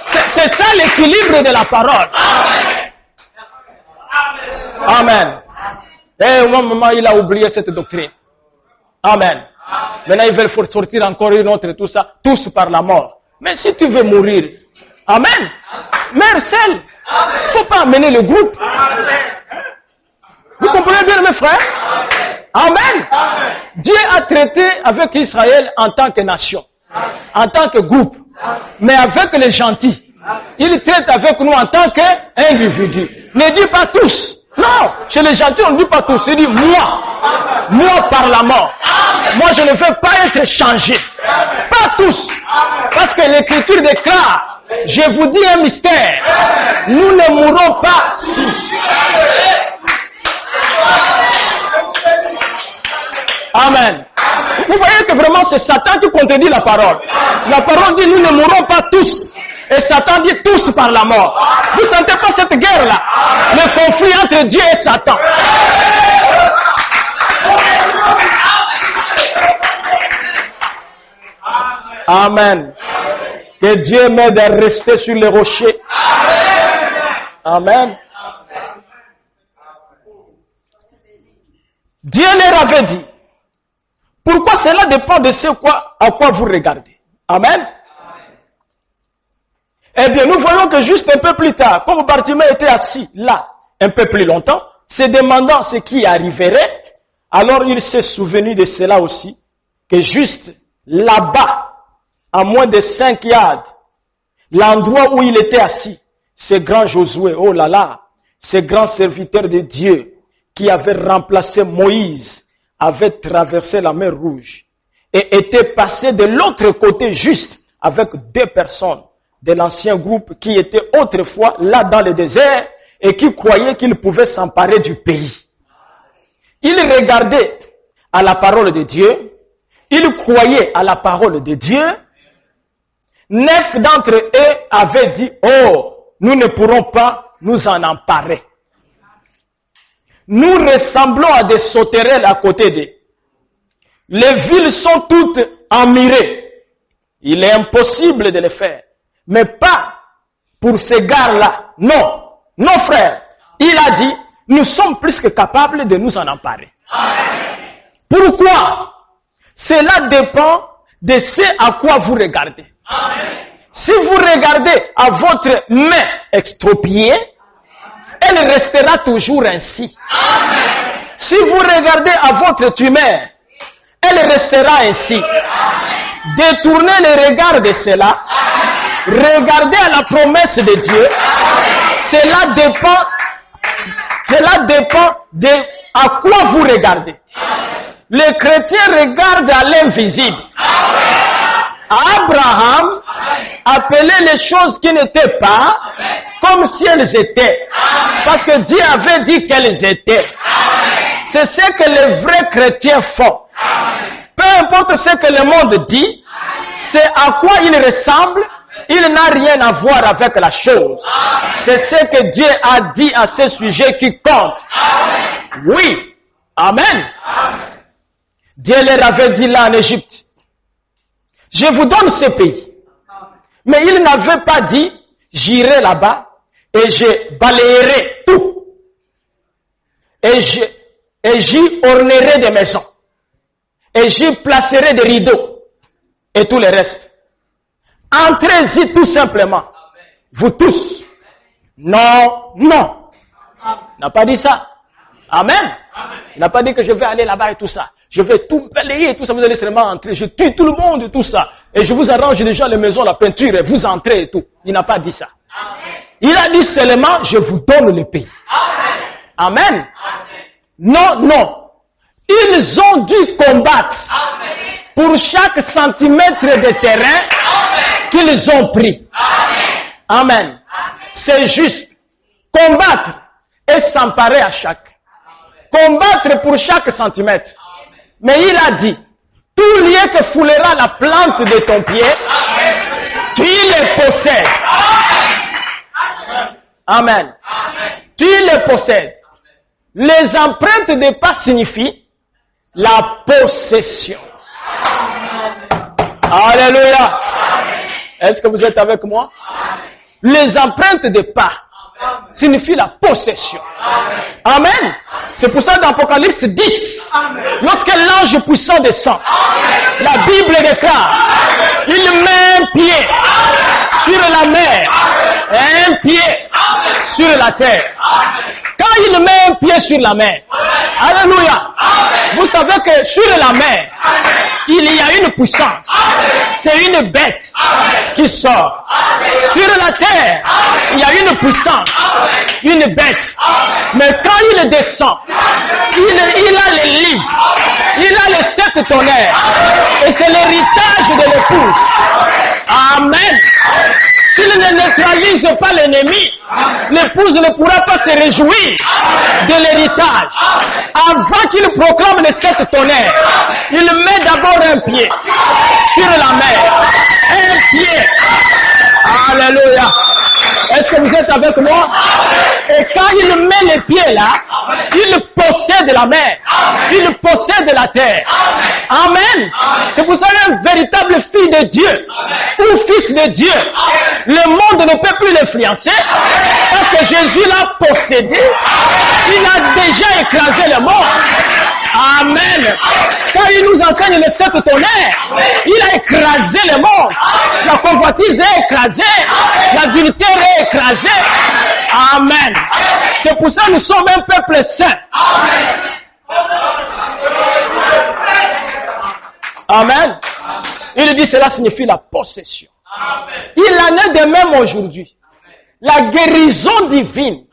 C'est ça l'équilibre de la parole. Amen. Et au moment il a oublié cette doctrine. Amen. Maintenant ils veulent sortir encore une autre, tout ça, tous par la mort. Mais si tu veux mourir, amen, meurs seul. Il ne faut pas amener le groupe. Vous comprenez bien mes frères? Amen. Dieu a traité avec Israël en tant que nation, en tant que groupe, mais avec les gentils. Il traite avec nous en tant qu'individu. Ne dis pas tous. Non, chez les gentils on ne dit pas tous. Il dit moi par la mort. Moi je ne veux pas être changé. Pas tous. Parce que l'écriture déclare, je vous dis un mystère, nous ne mourrons pas tous. Amen. Vous voyez que vraiment c'est Satan qui contredit la parole. La parole dit nous ne mourrons pas tous. Et Satan dit tous par la mort. Vous ne sentez pas cette guerre-là? Le conflit entre Dieu et Satan. Amen. Que Dieu m'aide à rester sur les rochers. Amen. Dieu leur avait dit, pourquoi cela dépend de ce à quoi vous regardez. Amen. Eh bien, nous voyons que juste un peu plus tard, comme Bartimée était assis là, un peu plus longtemps, se demandant ce qui arriverait, alors il s'est souvenu de cela aussi, que juste là-bas, à moins de 5 yards, l'endroit où il était assis, ce grand Josué, oh là là, ce grand serviteur de Dieu, qui avait remplacé Moïse, avait traversé la mer Rouge, et était passé de l'autre côté juste, avec 2 personnes, de l'ancien groupe qui était autrefois là dans le désert et qui croyaient qu'ils pouvaient s'emparer du pays. Ils regardaient à la parole de Dieu, ils croyaient à la parole de Dieu. 9 d'entre eux avaient dit, oh, nous ne pourrons pas nous en emparer. Nous ressemblons à des sauterelles à côté d'eux. Les villes sont toutes emmirées. Il est impossible de les faire. Mais pas pour ces gars-là. Non. Non, frère. Il a dit, nous sommes plus que capables de nous en emparer. Amen. Pourquoi? Cela dépend de ce à quoi vous regardez. Amen. Si vous regardez à votre main extropiée, elle restera toujours ainsi. Amen. Si vous regardez à votre tumeur, elle restera ainsi. Amen. Détournez le regard de cela. Amen. Regardez à la promesse de Dieu. Amen. Cela dépend de à quoi vous regardez. Amen. Les chrétiens regardent à l'invisible. Abraham appelait les choses qui n'étaient pas comme si elles étaient. Parce que Dieu avait dit qu'elles étaient. C'est ce que les vrais chrétiens font. Peu importe ce que le monde dit, c'est à quoi il ressemble, il n'a rien à voir avec la chose. C'est ce que Dieu a dit à ce sujet qui compte. Oui. Amen. Dieu leur avait dit là en Égypte, je vous donne ce pays. Mais il n'avait pas dit, j'irai là-bas et je balayerai tout. Et j'y ornerai des maisons. Et j'y placerai des rideaux. Et tout le reste. Entrez-y tout simplement. Vous tous. Non, non. Il n'a pas dit ça. Amen. Il n'a pas dit que je vais aller là-bas et tout ça. Je vais tout balayer et tout ça. Vous allez seulement entrer. Je tue tout le monde et tout ça. Et je vous arrange déjà les maisons, la peinture et vous entrez et tout. Il n'a pas dit ça. Amen. Il a dit seulement, je vous donne le pays. Amen. Amen. Amen. Non, non. Ils ont dû combattre. Amen. Pour chaque centimètre de terrain qu'ils ont pris. Amen. Amen. Amen. C'est juste. Combattre et s'emparer à chaque. Combattre pour chaque centimètre. Mais il a dit, tout lieu que foulera la plante de ton pied, tu les possèdes. Amen. Tu les possèdes. Les empreintes de pas signifient la possession. Alléluia. Est-ce que vous êtes avec moi? Les empreintes de pas signifient la possession. Amen. C'est pour ça dans Apocalypse 10, lorsque l'ange puissant descend, la Bible déclare, il met un pied sur la mer et un pied sur la terre. Quand il met un pied sur la mer, alléluia, vous savez que sur la mer, il y a une puissance. C'est une bête qui sort. Sur la terre, il y a une puissance, une bête. Mais quand il descend, il a les livres, il a les 7 tonnerres. Et c'est l'héritage de l'épouse. Amen. S'il ne neutralise pas l'ennemi, l'épouse ne pourra pas se réjouir de l'héritage. Avant qu'il proclame les 7 tonnerres, il met d'abord un pied sur la mer. Un pied. Alléluia. Est-ce que vous êtes avec moi? Et quand il met les pieds là, il possède la mer. Il possède la terre. Amen. C'est pour ça qu'un véritable fils de Dieu ou fils de Dieu, le monde ne peut plus l'influencer parce que Jésus l'a possédé. Il a déjà écrasé le monde. Amen. Quand il nous enseigne les 7 tonnerres, il a écrasé le monde. La convoitise est écrasée. L'adultère est écrasé. Amen. C'est pour ça que nous sommes un peuple saint. Amen. Il dit cela signifie la possession. Il en est de même aujourd'hui. La guérison divine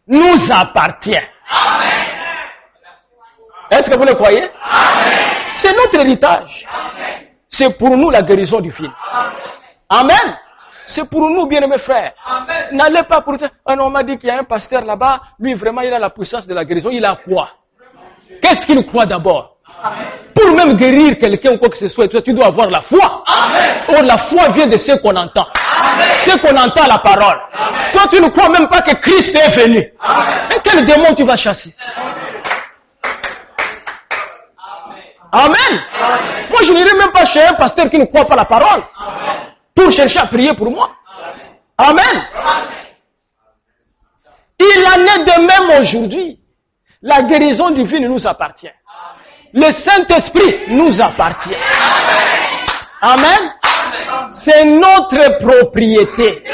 nous appartient. Est-ce que vous le croyez? C'est notre héritage. C'est pour nous la guérison divine. Amen. C'est pour nous, bien-aimés frères. N'allez pas pour dire, on m'a dit qu'il y a un pasteur là-bas, lui vraiment il a la puissance de la guérison. Il a quoi? Qu'est-ce qu'il croit d'abord? Pour même guérir quelqu'un ou quoi que ce soit, tu dois avoir la foi. Or la foi vient de ce qu'on entend. C'est qu'on entend la parole. Toi, tu ne crois même pas que Christ est venu. Et quel démon tu vas chasser? Amen. Moi, je n'irai même pas chez un pasteur qui ne croit pas la parole pour chercher à prier pour moi. Amen. Il en est de même aujourd'hui. La guérison divine nous appartient. Le Saint-Esprit nous appartient. Amen. C'est notre propriété.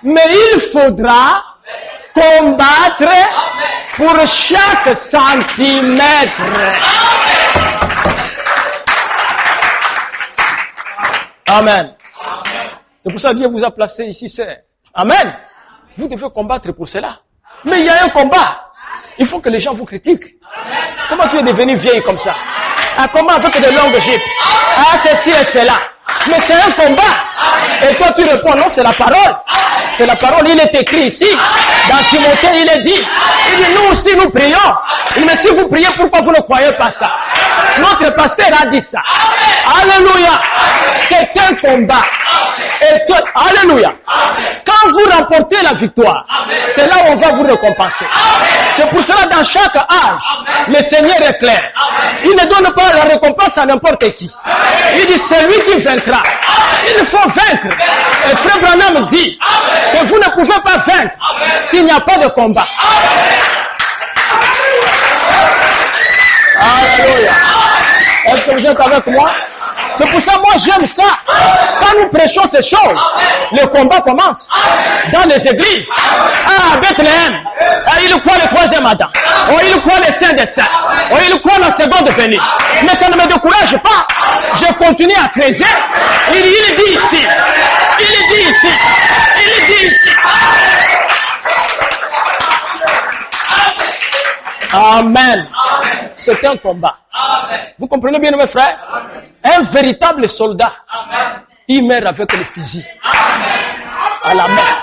Mais il faudra combattre pour chaque centimètre. Amen. C'est pour ça que Dieu vous a placé ici, c'est. Amen. Vous devez combattre pour cela. Mais il y a un combat. Il faut que les gens vous critiquent. Comment tu es devenu vieille comme ça? Ah, comment avec de longues jupes? Ah, ceci et cela. Mais c'est un combat. Et toi, tu réponds, non, c'est la parole. C'est la parole. Il est écrit ici. Dans Timothée, il est dit. Il dit, nous aussi, nous prions. Mais si vous priez, pourquoi vous ne croyez pas ça? Notre pasteur a dit ça. Alléluia. C'est un combat. Et toi, alléluia. Quand vous remportez la victoire, c'est là où on va vous récompenser. C'est pour cela, dans chaque âge, le Seigneur est clair. Il ne donne pas la récompense à n'importe qui. Il dit, c'est lui qui vaincra. Il faut vaincre. Et Frère Branham dit que vous ne pouvez pas vaincre s'il n'y a pas de combat. Alléluia. Est-ce que vous êtes avec moi? C'est pour ça, moi, j'aime ça. Quand nous prêchons ces choses, le combat commence dans les églises. Ah, Bethléem, il croit le troisième Adam. Oh, il croit le Saint des Saints. Oh, il croit la seconde venue. Mais ça ne me décourage pas. Je continue à creuser. Il dit ici. Il dit ici. Il dit ici. Amen. C'est un combat. Vous comprenez bien, mes frères? Un véritable soldat, il meurt avec le fusil à la main.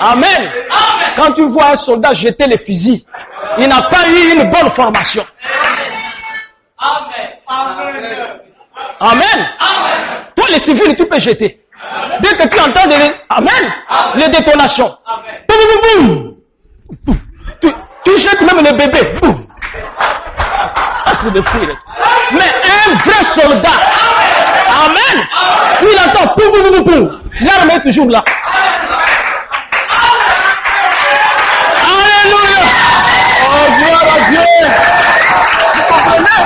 Amen. Quand tu vois un soldat jeter le fusil, il n'a pas eu une bonne formation. Amen. Toi, les civils, tu peux jeter. Dès que tu entends les détonations, boum, boum, boum. Tu jettes même le bébé. Boum. De fuir. Mais un vrai soldat, amen, il entend poum poum poum poum, l'arme est toujours là. Alléluia. Oh, gloire à Dieu. Vous comprenez?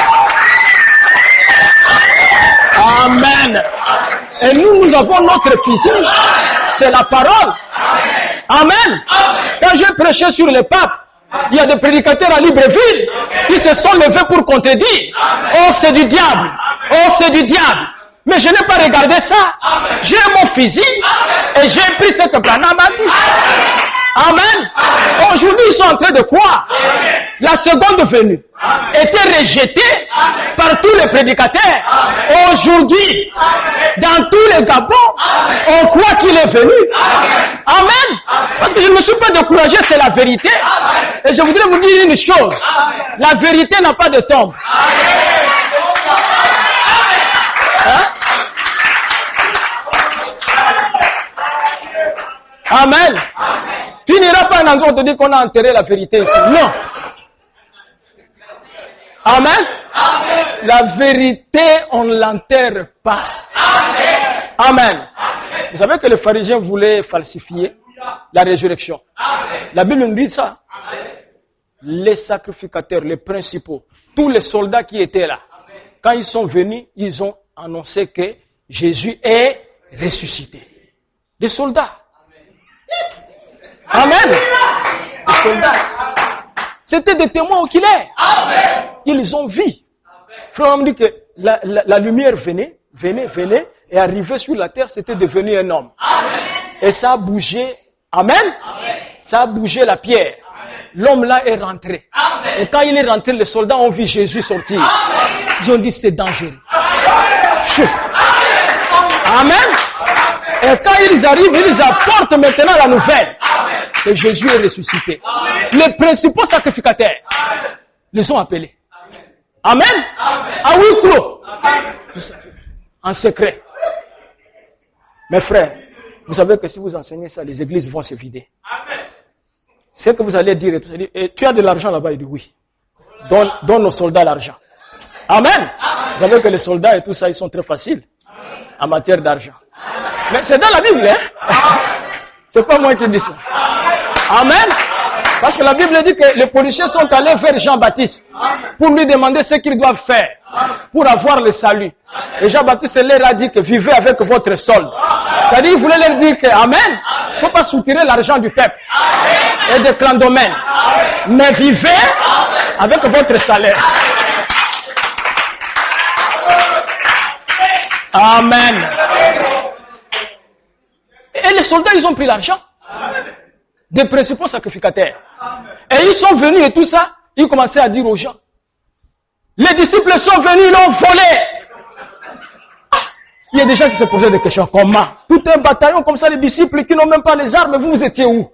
Amen. Et nous avons notre fusil, c'est la parole. Amen. Quand j'ai prêché sur le pape, il y a des prédicateurs à Libreville qui se sont levés pour contredire. Oh, c'est du diable. Oh, c'est du diable. Mais je n'ai pas regardé ça. J'ai mon fusil et j'ai pris ce que Branham a dit. Amen. Aujourd'hui, ils sont en train de croire. La seconde venue était rejetée par tous les prédicateurs. Aujourd'hui, dans tous les Gabons, on croit qu'il est venu. Amen. Parce que je ne me suis pas découragé, c'est la vérité. Et je voudrais vous dire une chose. La vérité n'a pas de tombe. Hein? Amen. Tu n'iras pas un endroit où on te dit qu'on a enterré la vérité ici. Non. Amen. La vérité, on ne l'enterre pas. Amen. Vous savez que les pharisiens voulaient falsifier la résurrection. La Bible nous dit ça. Les sacrificateurs, les principaux, tous les soldats qui étaient là, quand ils sont venus, ils ont annoncé que Jésus est ressuscité. Les soldats. Amen. Les soldats. C'était des témoins oculaires. Ils ont vu. Frère, on dit que la lumière venait, et arrivait sur la terre, c'était devenu un homme. Et ça a bougé. Amen. Ça a bougé la pierre. L'homme là est rentré. Et quand il est rentré, les soldats ont vu Jésus sortir. Ils ont dit c'est dangereux. Amen. Et quand ils arrivent, ils apportent maintenant la nouvelle que Jésus est ressuscité. Les principaux sacrificateurs les ont appelés. Amen. À huis clos. En secret. Mes frères, Vous savez que si vous enseignez ça, les églises vont se vider. Ce que vous allez dire et tout ça, tu as de l'argent là-bas, il dit oui. Donne aux soldats l'argent. Amen. Vous savez que les soldats et tout ça, ils sont très faciles en matière d'argent. Mais c'est dans la Bible, hein? C'est pas moi qui dis ça. Amen. Parce que la Bible dit que les policiers sont allés vers Jean-Baptiste pour lui demander ce qu'ils doivent faire pour avoir le salut. Et Jean-Baptiste leur a dit que vivez avec votre solde. C'est-à-dire, il voulait leur dire que, amen, il ne faut pas soutirer l'argent du peuple et des clandomènes. Mais vivez avec votre salaire. Amen. Et les soldats, ils ont pris l'argent des principaux sacrificateurs. Et ils sont venus et tout ça, ils commençaient à dire aux gens. Les disciples sont venus, ils l'ont volé. Il y a des gens qui se posaient des questions. Comment? Tout un bataillon comme ça, les disciples qui n'ont même pas les armes, vous étiez où?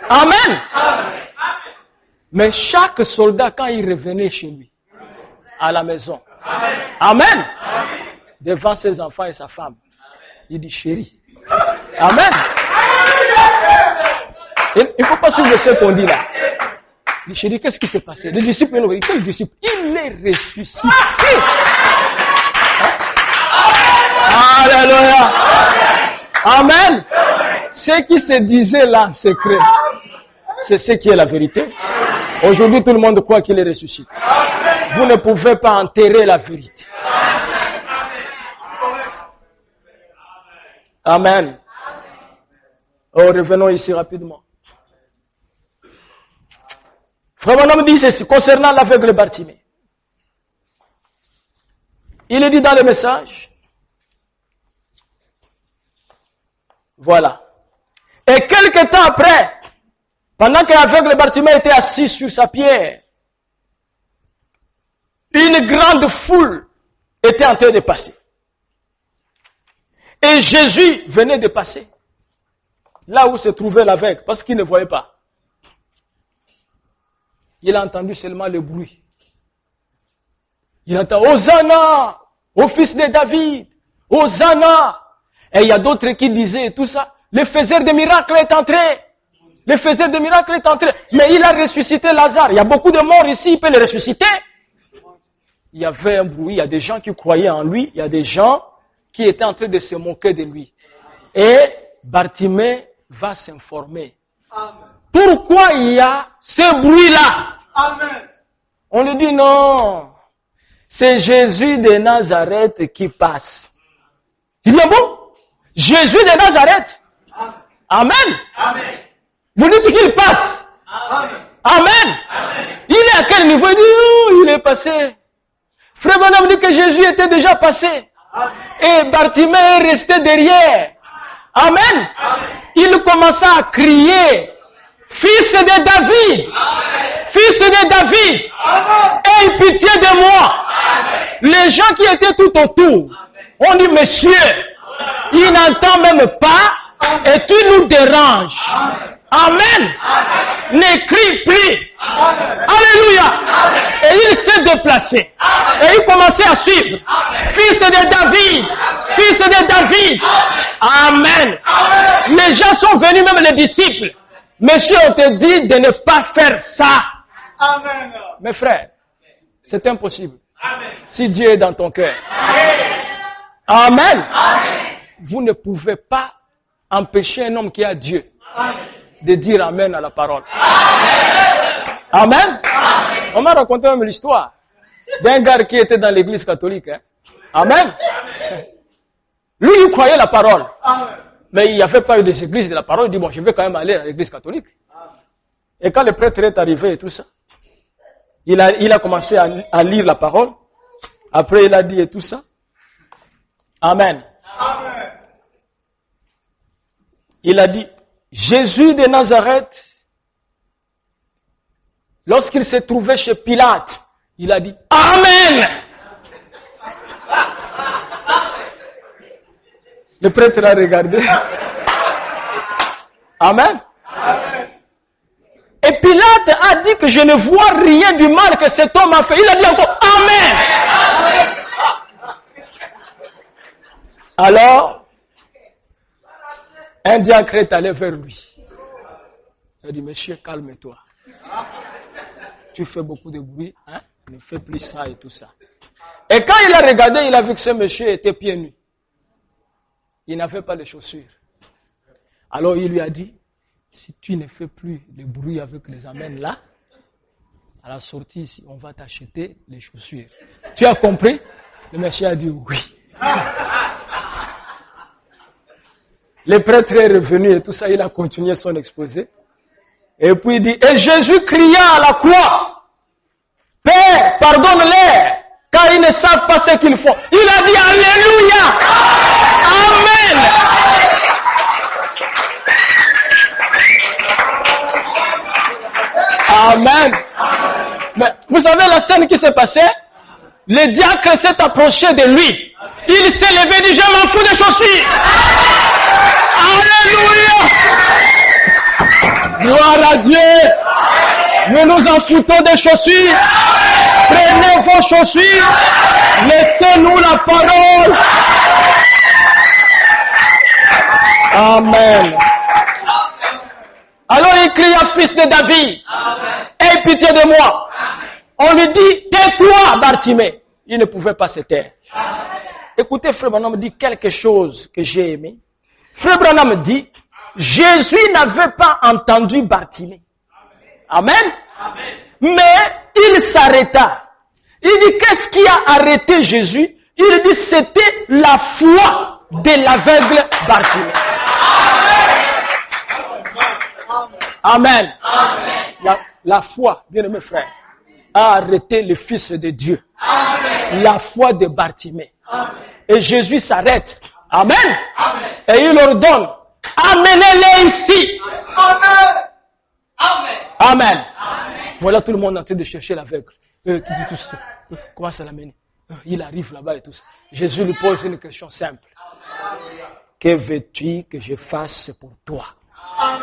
Amen. Mais chaque soldat, quand il revenait chez lui, à la maison, amen, devant ses enfants et sa femme, il dit chérie. Amen. Il ne faut pas suivre ce qu'on dit là. Il dit chérie, qu'est-ce qui s'est passé? Les disciples, quel disciple? Il est ressuscité. Alléluia. Amen. Ce qui se disait là en secret, c'est ce qui est la vérité. Aujourd'hui, tout le monde croit qu'il est ressuscité. Vous ne pouvez pas enterrer la vérité. Amen. Oh, revenons ici rapidement. Frère Branham dit ceci concernant l'aveugle Bartimée. Il est dit dans le message. Voilà. Et quelque temps après, pendant que l'aveugle Bartimée était assis sur sa pierre, une grande foule était en train de passer. Et Jésus venait de passer là où se trouvait l'aveugle, parce qu'il ne voyait pas. Il a entendu seulement le bruit. Il entend Hosanna au fils de David, Hosanna. Et il y a d'autres qui disaient tout ça. Le faiseur de miracles est entré. Le faiseur de miracles est entré. Mais il a ressuscité Lazare. Il y a beaucoup de morts ici, il peut le ressusciter. Il y avait un bruit, il y a des gens qui croyaient en lui, il y a des gens qui étaient en train de se moquer de lui. Et Bartimée va s'informer. Amen. Pourquoi il y a ce bruit-là? Amen. On lui dit non, c'est Jésus de Nazareth qui passe. Il dit bon, Jésus de Nazareth. Amen. Amen. Vous dites qu'il passe. Amen. Amen. Amen. Il est à quel niveau? Il dit oh, il est passé. Frère Branham dit que Jésus était déjà passé. Amen. Et Bartimée est resté derrière. Amen. Amen. Il commença à crier. Fils de David, amen. Fils de David, aie pitié de moi. Amen. Les gens qui étaient tout autour ont dit, monsieur, il n'entend même pas et tu nous déranges. Amen. Amen. Ne crie plus. Amen. Alléluia. Amen. Et il s'est déplacé. Amen. Et il commençait à suivre. Amen. Fils de David. Amen. Fils de David. Amen. Amen. Les gens sont venus, même les disciples. Monsieur, on te dit de ne pas faire ça. Amen. Mes frères, c'est impossible. Amen. Si Dieu est dans ton cœur. Amen. Amen. Amen. Vous ne pouvez pas empêcher un homme qui a Dieu Amen. De dire Amen à la parole. Amen. Amen. Amen. On m'a raconté même l'histoire d'un gars qui était dans l'église catholique. Hein. Amen. Amen. Lui, il croyait la parole. Amen. Mais il n'y avait pas eu des églises de la parole. Il dit, bon, je vais quand même aller à l'église catholique. Et quand le prêtre est arrivé et tout ça, il a commencé à lire la parole. Après, il a dit et tout ça. Amen. Amen. Il a dit, Jésus de Nazareth, lorsqu'il s'est trouvé chez Pilate, il a dit, Amen. Le prêtre a regardé. Amen. Amen. Et Pilate a dit que je ne vois rien du mal que cet homme a fait. Il a dit encore Amen. Amen. Alors, Un diacre est allé vers lui. Il a dit, monsieur, calme-toi. Tu fais beaucoup de bruit, hein? Ne fais plus ça et tout ça. Et quand il a regardé, il a vu que ce monsieur était pieds nus. Il n'avait pas de chaussures. Alors il lui a dit, si tu ne fais plus de bruit avec les amènes là, à la sortie ici, on va t'acheter les chaussures. Tu as compris? Le monsieur a dit oui. Le prêtre est revenu et tout ça, il a continué son exposé. Et puis il dit, et Jésus cria à la croix, Père, pardonne-les, car ils ne savent pas ce qu'ils font. Il a dit Alléluia. Amen. Amen. Mais vous savez la scène qui s'est passée? Le diacre s'est approché de lui. Il s'est levé et dit, je m'en fous des chaussures. Alléluia. Gloire à Dieu. Nous nous en foutons des chaussures. Prenez vos chaussures. Laissez-nous la parole. Amen. Alors il cria, fils de David, aie pitié de moi. On lui dit, tais-toi, Bartimée. Il ne pouvait pas se taire. Écoutez, Frère Branham dit quelque chose que j'ai aimé. Frère Branham dit, Jésus n'avait pas entendu Bartimée. Amen. Mais il s'arrêta. Il dit, qu'est-ce qui a arrêté Jésus? Il dit, c'était la foi de l'aveugle Bartimée. Amen. La foi, bien-aimés frères, a arrêté le Fils de Dieu. Amen. La foi de Bartimée. Amen. Et Jésus s'arrête. Amen. Amen. Et il ordonne, amenez-les ici. Amen. Amen. Amen. Amen. Voilà tout le monde en train de chercher l'aveugle. Comment ça l'amène? Il arrive là-bas et tout ça. Jésus lui pose une question simple. Amen. Que veux-tu que je fasse pour toi? Amen.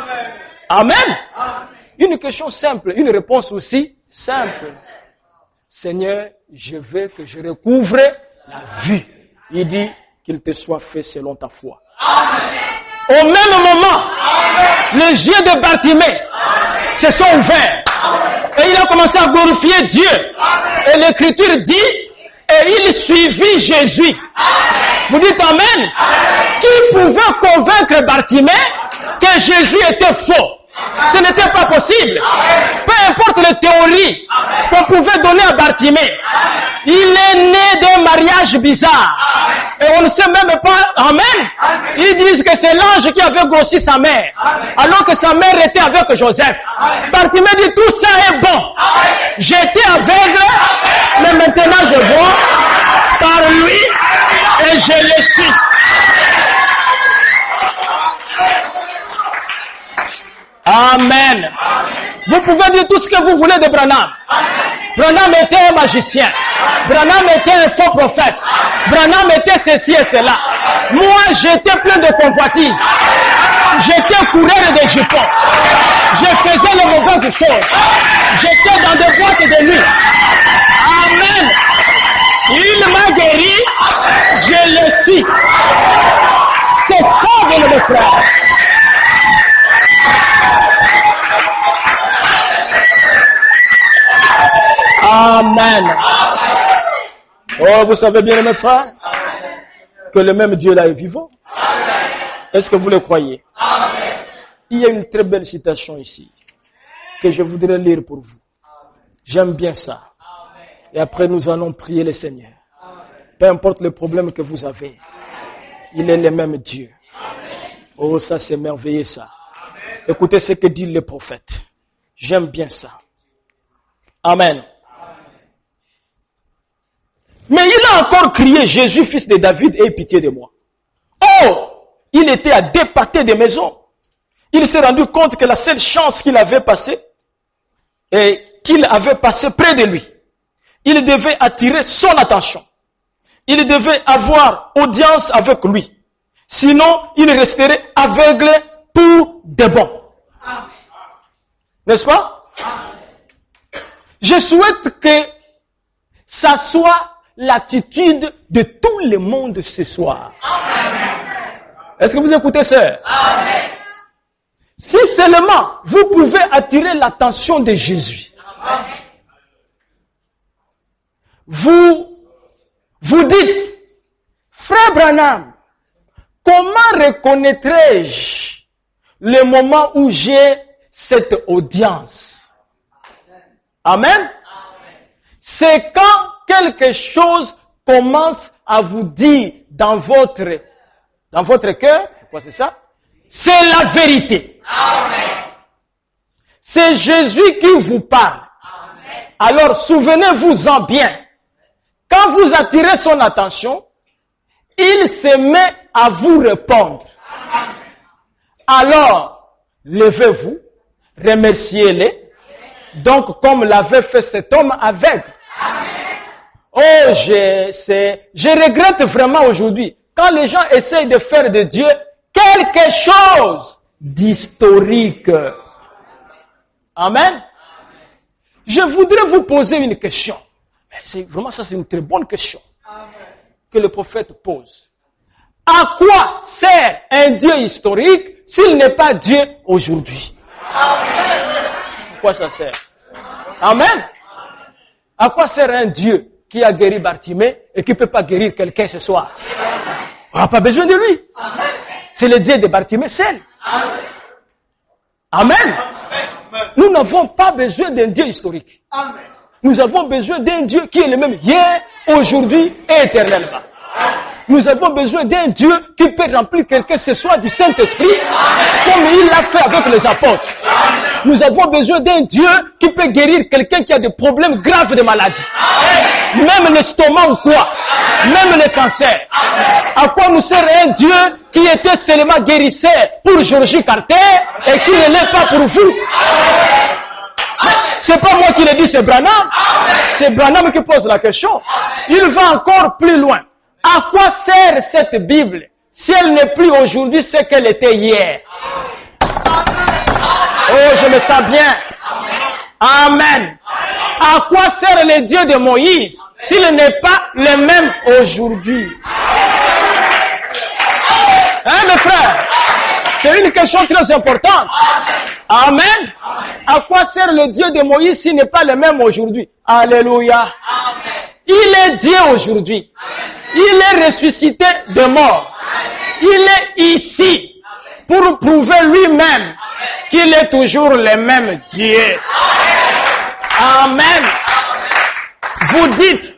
Amen. Amen. Une question simple, une réponse aussi simple. Seigneur, je veux que je recouvre la vue. Il dit qu'il te soit fait selon ta foi. Amen. Au même moment, amen, les yeux de Bartimée se sont ouverts. Amen. Et il a commencé à glorifier Dieu. Amen. Et l'Écriture dit, et il suivit Jésus. Amen. Vous dites Amen. Amen. Qui pouvait convaincre Bartimée que Jésus était faux? Ce n'était pas possible. Peu importe les théories qu'on pouvait donner à Bartimée, il est né d'un mariage bizarre. Et on ne sait même pas. Amen. Ils disent que c'est l'ange qui avait grossi sa mère, alors que sa mère était avec Joseph. Bartimée dit, tout ça est bon. J'étais aveugle, mais maintenant je vois par lui et je le suis. Amen. Vous pouvez dire tout ce que vous voulez de Branham. Branham était un magicien. Branham était un faux prophète. Branham était ceci et cela. Moi, j'étais plein de convoitises. J'étais coureur de jupons. Je faisais les mauvaises choses. J'étais dans des boîtes de nuit. Amen. Il m'a guéri. Je le suis. C'est ça, bien mes frères. Amen. Oh, vous savez bien, mes frères, que le même Dieu là est vivant. Est-ce que vous le croyez? Il y a une très belle citation ici que je voudrais lire pour vous. J'aime bien ça. Et après, nous allons prier le Seigneur. Peu importe le problème que vous avez, il est le même Dieu. Oh, ça c'est merveilleux ça. Écoutez ce que dit le prophète. J'aime bien ça. Amen. Mais il a encore crié, Jésus, fils de David, aie pitié de moi. Oh, il était à 2 pâtés de maison. Il s'est rendu compte que la seule chance qu'il avait passée, et qu'il avait passé près de lui, il devait attirer son attention. Il devait avoir audience avec lui. Sinon, il resterait aveugle pour de bon. N'est-ce pas? Je souhaite que ça soit l'attitude de tout le monde ce soir. Est-ce que vous écoutez, sœur? Amen. Si seulement vous pouvez attirer l'attention de Jésus, amen, vous dites, frère Branham, comment reconnaîtrai-je le moment où j'ai cette audience? Amen. C'est quand quelque chose commence à vous dire dans votre cœur, quoi c'est ça? C'est la vérité. Amen. C'est Jésus qui vous parle. Amen. Alors souvenez-vous-en bien. Quand vous attirez son attention, il se met à vous répondre. Amen. Alors, levez-vous, remerciez-les. Donc, comme l'avait fait cet homme aveugle. Oh, je regrette vraiment aujourd'hui, quand les gens essayent de faire de Dieu quelque chose d'historique. Amen. Je voudrais vous poser une question. C'est une très bonne question que le prophète pose. À quoi sert un Dieu historique s'il n'est pas Dieu aujourd'hui? À quoi ça sert? Amen. À quoi sert un Dieu qui a guéri Bartimée et qui ne peut pas guérir quelqu'un ce soir? On n'a pas besoin de lui. C'est le Dieu de Bartimée seul. Amen. Nous n'avons pas besoin d'un Dieu historique. Nous avons besoin d'un Dieu qui est le même hier, aujourd'hui et éternellement. Nous avons besoin d'un Dieu qui peut remplir quelqu'un ce soir du Saint-Esprit, comme il l'a fait avec les apôtres. Nous avons besoin d'un Dieu qui peut guérir quelqu'un qui a des problèmes graves de maladie. Même l'estomac ou quoi. Même le cancer. À quoi nous sert un Dieu qui était seulement guérisseur pour Georgie Carter et qui ne l'est pas pour vous? C'est pas moi qui le dis, c'est Branham. C'est Branham qui pose la question. Il va encore plus loin. À quoi sert cette Bible si elle n'est plus aujourd'hui ce qu'elle était hier? Oh, je me sens bien. Amen. À quoi sert le Dieu de Moïse s'il n'est pas le même aujourd'hui? Hein, mes frères? C'est une question très importante. Amen. À quoi sert le Dieu de Moïse s'il n'est pas le même aujourd'hui? Alléluia. Il est Dieu aujourd'hui. Il est ressuscité de mort. Il est ici pour prouver lui-même qu'il est toujours le même Dieu. Amen. Vous dites,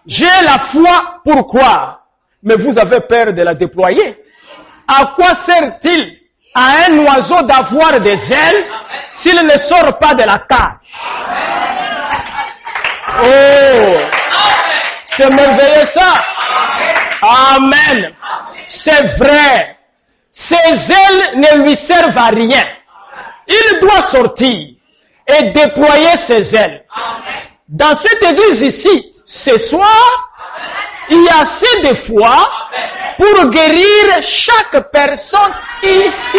j'ai la foi pour croire, mais vous avez peur de la déployer. À quoi sert-il à un oiseau d'avoir des ailes s'il ne sort pas de la cage? Oh, c'est merveilleux ça. Amen. C'est vrai. Ses ailes ne lui servent à rien. Il doit sortir et déployer ses ailes. Dans cette église ici, ce soir, il y a assez de foi pour guérir chaque personne ici.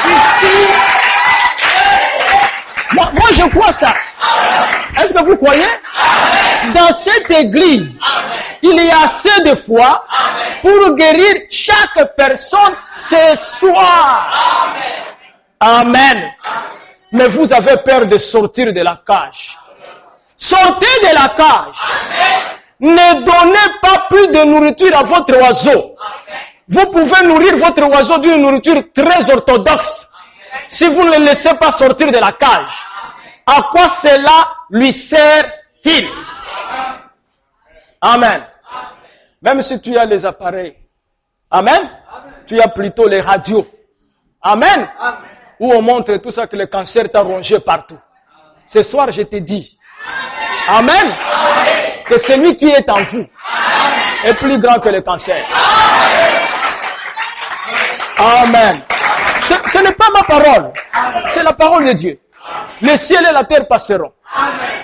Ici. Moi, je crois ça. Est-ce que vous croyez? Dans cette église, il y a assez de foi pour guérir chaque personne ce soir. Amen. Mais vous avez peur de sortir de la cage. Sortez de la cage. Ne donnez pas plus de nourriture à votre oiseau. Vous pouvez nourrir votre oiseau d'une nourriture très orthodoxe si vous ne le laissez pas sortir de la cage. À quoi cela lui sert-il? Amen. Même si tu as les appareils. Amen. Tu as plutôt les radios. Amen. Où on montre tout ça que le cancer t'a rongé partout. Ce soir, je te dis. Amen. Que celui qui est en vous est plus grand que le cancer. Amen. Ce n'est pas ma parole. C'est la parole de Dieu. Le ciel et la terre passeront.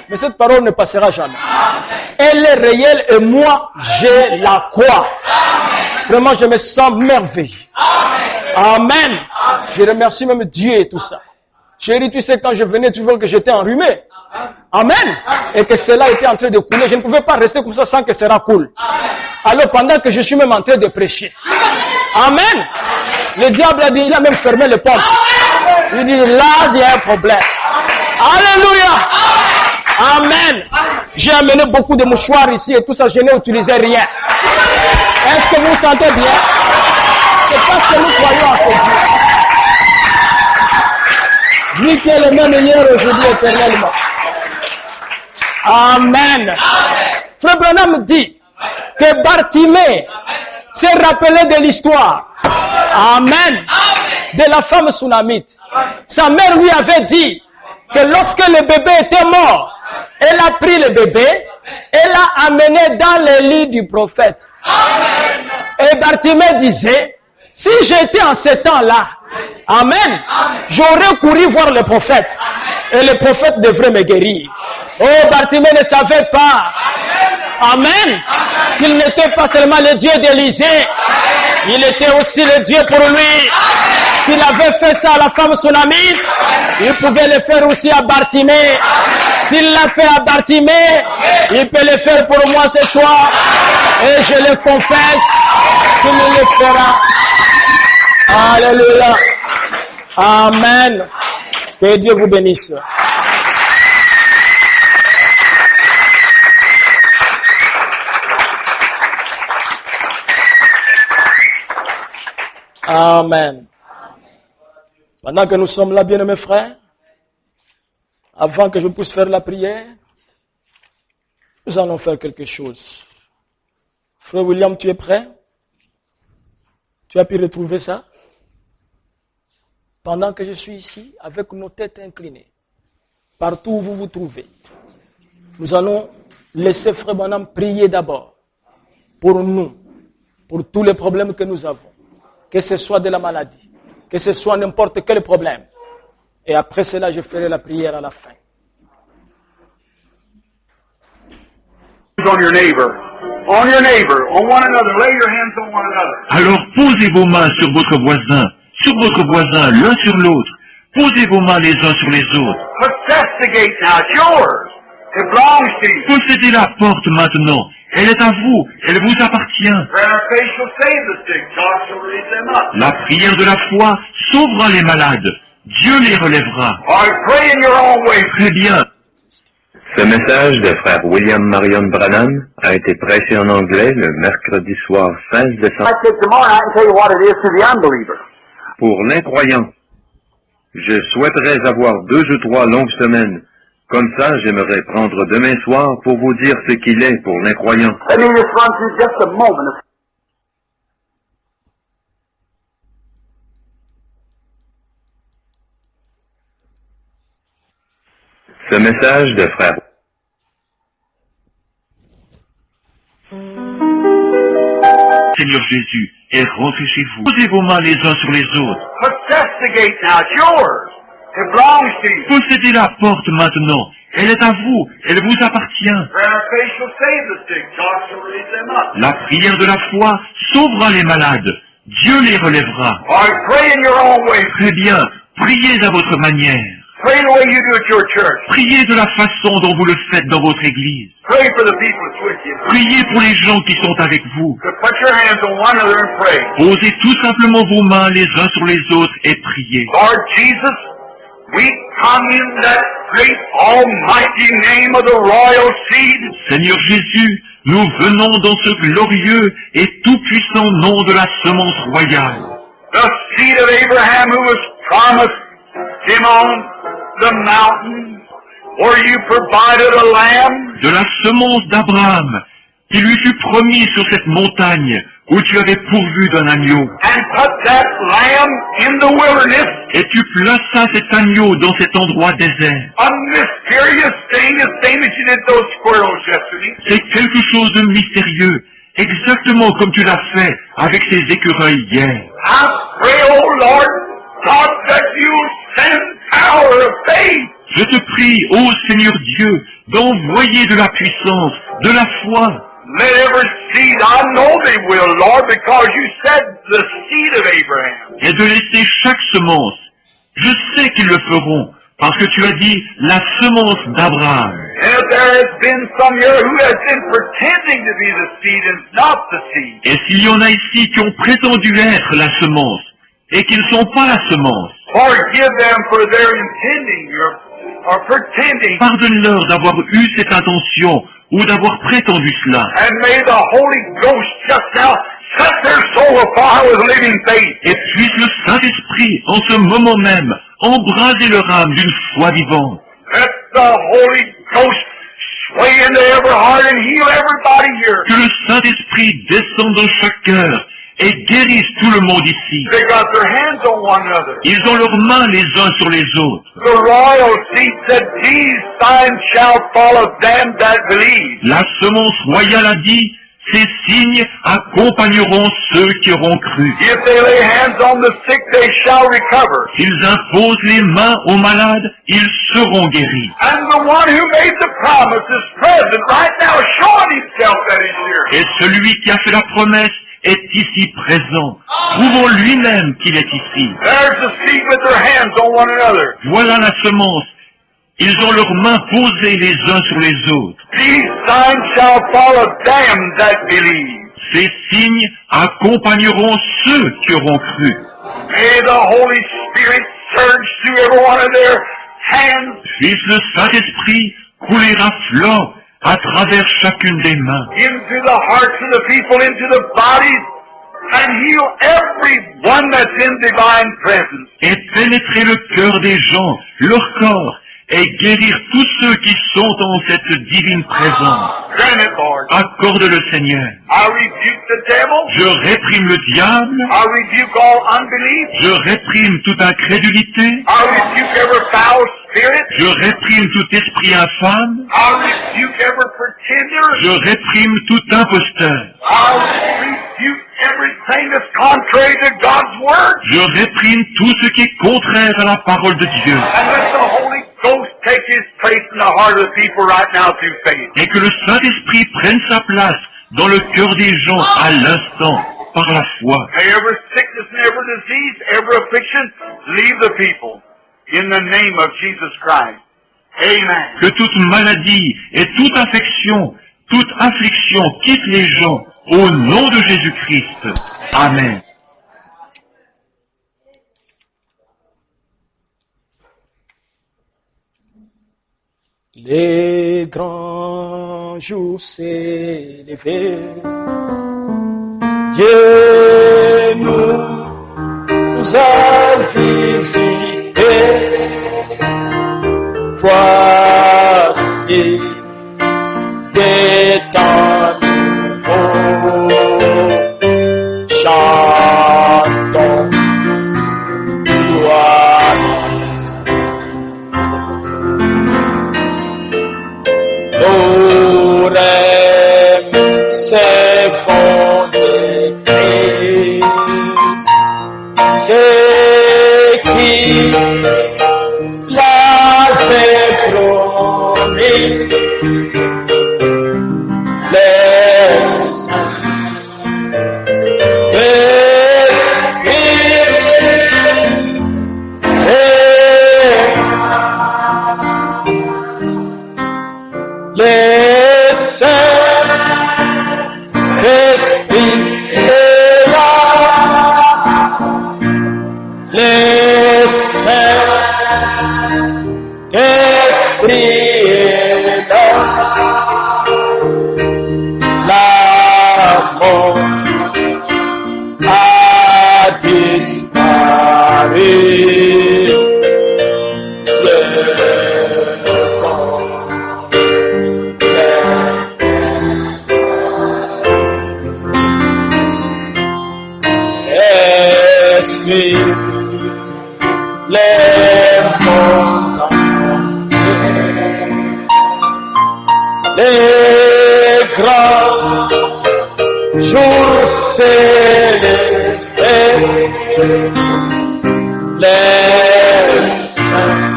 Mais cette parole ne passera jamais. Elle est réelle et moi, je la crois. Vraiment, je me sens merveilleux. Amen. Je remercie même Dieu et tout ça. Chérie, tu sais, quand je venais, tu vois que j'étais enrhumé. Amen. Et que cela était en train de couler. Je ne pouvais pas rester comme ça sans que cela coule. Alors, pendant que je suis même en train de prêcher, Amen. Le diable a dit, il a même fermé les portes. Il dit, là, il y a un problème. Alléluia. Amen. J'ai amené beaucoup de mouchoirs ici et tout ça, je n'ai utilisé rien. Est-ce que vous sentez bien? C'est parce que nous croyons en ce Dieu. Lui qui est le même hier, aujourd'hui, éternellement. Amen. Frère Branham dit que Bartimée s'est rappelé de l'histoire. Amen. De la femme sunamite. Sa mère lui avait dit que lorsque le bébé était mort, elle a pris le bébé et l'a amené dans le lit du prophète. Amen. Et Bartimée disait, si j'étais en ce temps-là, amen, j'aurais couru voir le prophète. Et le prophète devrait me guérir. Oh, Bartimée ne savait pas. Amen. Qu'il n'était pas seulement le Dieu d'Élysée. Il était aussi le Dieu pour lui. S'il avait fait ça à la femme sunamite, il pouvait le faire aussi à Bartimée. S'il l'a fait à Bartimée, il peut le faire pour moi ce soir. Et je le confesse qu'il le fera. Alléluia. Amen. Que Dieu vous bénisse. Amen. Pendant que nous sommes là, bien-aimés frères, avant que je puisse faire la prière, nous allons faire quelque chose. Frère William, tu es prêt? Tu as pu retrouver ça? Pendant que je suis ici, avec nos têtes inclinées, partout où vous vous trouvez, nous allons laisser Frère Branham prier d'abord pour nous, pour tous les problèmes que nous avons, que ce soit de la maladie, que ce soit n'importe quel problème. Et après cela, je ferai la prière à la fin.
On your neighbor, on one another. Lay your hands on one another.
Alors posez vos mains sur votre voisin, l'un sur l'autre. Posez vos mains les uns sur les autres.
Possess the gate now. It's yours. It belongs to you.
Possédez la porte maintenant. Elle est à vous. Elle vous appartient.
Prayer of faith shall save the sick. God shall raise them up.
La prière de la foi sauvera les malades. Dieu les relèvera.
All right, pray in your own way.
Très bien.
Ce message de frère William Marion Branham a été prêché en anglais le mercredi soir 16 décembre.
I take tomorrow night and tell you what it is to the unbeliever.
Pour l'incroyant, je souhaiterais avoir 2 ou 3 longues semaines. Comme ça, j'aimerais prendre demain soir pour vous dire ce qu'il est pour l'incroyant.
Let me just run through just a moment of
Ce message de frère
Seigneur Jésus est rentré chez vous. Posez vos mains les uns sur les autres.
possess the gate now. It's yours. It belongs to you.
Possédez la porte maintenant. Elle est à vous. Elle vous appartient.
Prayer of faith shall save the sick. God shall raise them up.
La prière de la foi sauvera les malades. Dieu les relèvera.
All right, pray in your own way.
Très bien. Priez à votre manière.
Pray the way you do at your church.
Priez de la façon dont vous le faites dans votre église.
Pray for the people that's with you.
Priez pour les gens qui sont avec vous.
To put your hands on one another and pray.
Posez tout simplement vos mains les uns sur les autres et priez.
Lord Jesus, we come in that great almighty name of the royal seed.
Seigneur Jésus, nous venons dans ce glorieux et tout-puissant nom de la semence royale.
The seed of Abraham who was promised him on the mountain where you provided a lamb.
De la semence d'Abraham, qui lui fut promis sur cette montagne où tu avais pourvu d'un agneau.
And put that lamb in the wilderness.
Et tu plaças cet agneau dans cet endroit désert.
A mysterious thing, the same as you did those squirrels yesterday.
C'est quelque chose de mystérieux, exactement comme tu l'as fait avec ces écureuils hier.
I pray, oh Lord, God, that you send power of faith.
Je te prie, ô Seigneur Dieu, d'envoyer de la puissance, de la foi.
Let every seed, I know they will, Lord, because you said the seed of Abraham.
Et de laisser chaque semence. Je sais qu'ils le feront, Parce que tu as dit la semence d'Abraham.
And if there has been some here who has been pretending to be the seed and not the seed,
Et s'il y en a ici qui ont prétendu être la semence et qui ne sont pas la semence,
forgive them for their intending or pretending,
pardonne-leur d'avoir eu cette intention ou d'avoir prétendu cela.
and may the Holy Ghost just now set their soul afire with living faith.
Et puisse le Saint-Esprit, en ce moment même, embraser leur âme d'une foi vivante.
Let the Holy Ghost sway into every heart and heal everybody here.
Que le Saint-Esprit descende dans chaque cœur et guérisse tout le monde ici.
They got their hands on one another.
Ils ont leurs mains les uns sur les autres.
The royal seed said, "These signs shall follow them that believe."
La semence royale a dit, ces signes accompagneront ceux qui auront cru.
If they lay hands on the sick, they shall recover.
S'ils imposent les mains aux malades, ils seront guéris.
And the one who made the promise is present right now, showing himself that he's here.
Et celui qui a fait la promesse est ici présent. Prouvons lui-même qu'il est ici.
There's the seed with their hands on one another.
Voilà la semence. Ils ont leurs mains posées les uns sur les autres.
These signs shall follow them that believe.
Ces signes accompagneront ceux qui auront cru.
May the Holy Spirit surge through every one of their hands
Puisse le Saint-Esprit couler à flot à travers chacune des mains
into the hearts of the people, into the bodies, and heal everyone that's in divine presence.
et pénétrer le cœur des gens, leur corps, et guérir tous ceux qui sont en cette divine présence.
Grant it, Lord.
Accorde-le, Seigneur.
I rebuke the devil.
Je réprime le diable,
I rebuke all unbelief.
je réprime toute incrédulité,
I rebuke every foul spirit.
je réprime tout esprit infâme,
I rebuke every pretender.
je réprime tout imposteur,
I rebuke everything that's contrary to God's word.
je réprime tout ce qui est contraire à la parole de Dieu.
And let the Holy Ghost take his place in the heart of the people right now through faith.
Et que le Saint-Esprit prenne sa place dans le cœur des gens à l'instant, par la foi.
May every sickness and every disease, every affliction, leave the people in the name of Jesus Christ. Amen.
Que toute maladie et toute affliction quitte les gens au nom de Jésus-Christ. Amen.
Les grands jours s'est levé, Dieu nous a visités. Voici des temps nouveaux, chantons gloire. Nos rêves s'effondrent de Christ, c'est qui l'avait promis, les saints les saints esprits est là, les saints esprits est là, la mort a disparu. Les montagnes, les grands jours s'élèvent, les saints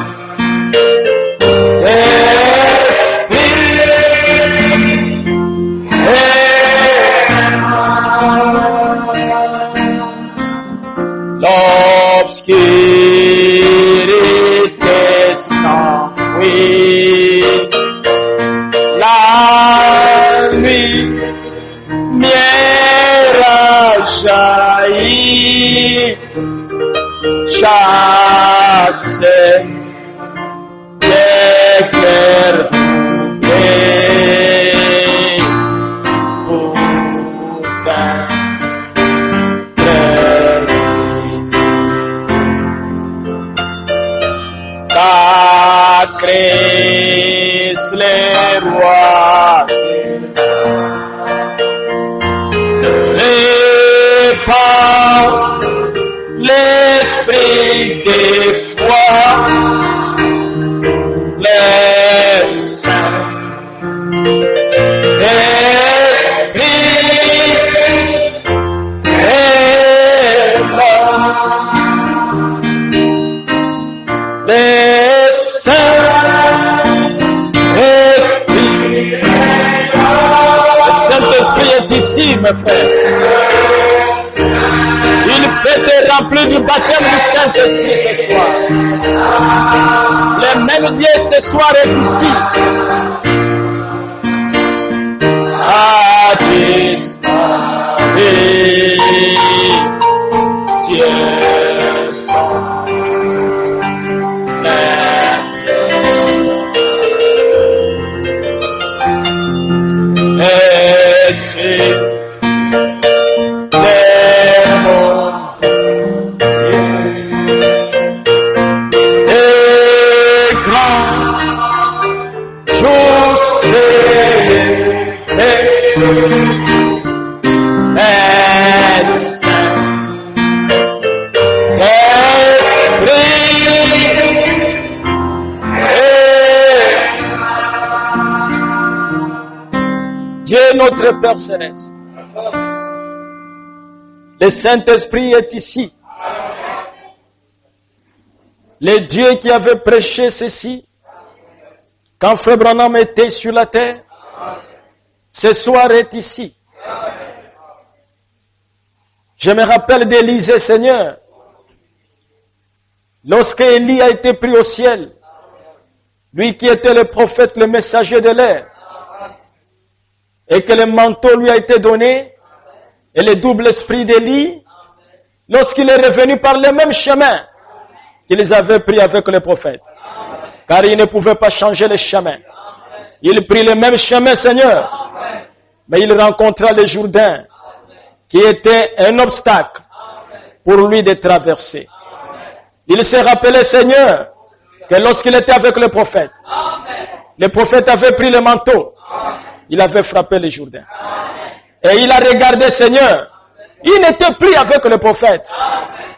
l'obscurité chasser les cœurs et pourtant car Christ les rois répand l'esprit des foi, les saints les Saint-Esprit. Le Saint-Esprit est ici, mes frères. Il peut te remplir du baptême du Saint-Esprit ce soir. Le même Dieu ce soir est ici. À disparu, Dieu. Dieu notre Père Céleste, le Saint-Esprit est ici. Le Dieu qui avait prêché ceci, quand Frère Branham était sur la terre, ce soir est ici. Je me rappelle d'Élisée, Seigneur, lorsque Élie a été pris au ciel, lui qui était le prophète, le messager de l'air, et que le manteau lui a été donné, et le double esprit d'Élie, lorsqu'il est revenu par le même chemin qu'ils avaient pris avec le prophète. Car il ne pouvait pas changer le chemin. Il prit le même chemin, Seigneur. Mais il rencontra le Jourdain, qui était un obstacle pour lui de traverser. Il s'est rappelé, Seigneur, que lorsqu'il était avec le prophète avait pris le manteau. Il avait frappé le Jourdain. Et il a regardé, Seigneur. Il n'était plus avec le prophète.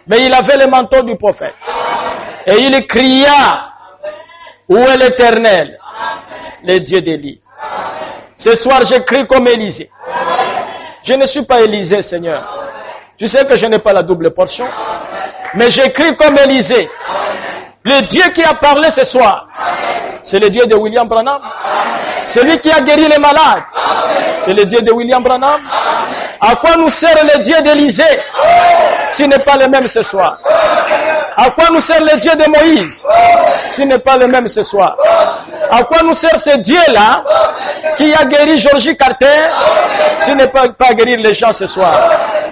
Mais il avait le manteau du prophète. Et il cria, où est l'Éternel, le Dieu d'Élie? Ce soir, je crie comme Élisée. Je ne suis pas Élisée, Seigneur. Tu sais que je n'ai pas la double portion. Mais je crie comme Élisée. Le Dieu qui a parlé ce soir, c'est le Dieu de William Branham. Celui qui a guéri les malades, c'est le Dieu de William Branham. À quoi nous sert le Dieu d'Élisée s'il n'est pas le même ce soir? À quoi nous sert le Dieu de Moïse s'il n'est pas le même ce soir? À quoi nous sert ce Dieu-là qui a guéri Georgie Carter s'il n'est pas guérir les gens ce soir?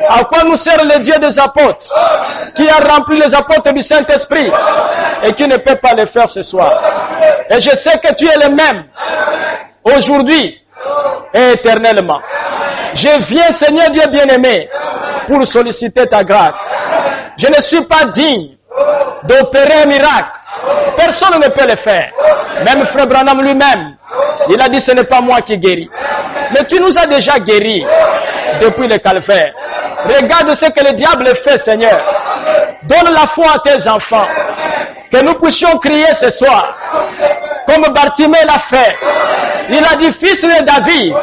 À quoi nous sert le Dieu des apôtres qui a rempli les apôtres du Saint-Esprit et qui ne peut pas le faire ce soir? Et je sais que tu es le même aujourd'hui et éternellement. Je viens, Seigneur Dieu bien-aimé, pour solliciter ta grâce. Je ne suis pas digne d'opérer un miracle. Personne ne peut le faire. Même Frère Branham lui-même, il a dit ce n'est pas moi qui guéris. Mais tu nous as déjà guéris depuis le calvaire. Regarde ce que le diable fait, Seigneur. Donne la foi à tes enfants. Que nous puissions crier ce soir, comme Bartimée l'a fait. Il a dit fils de David.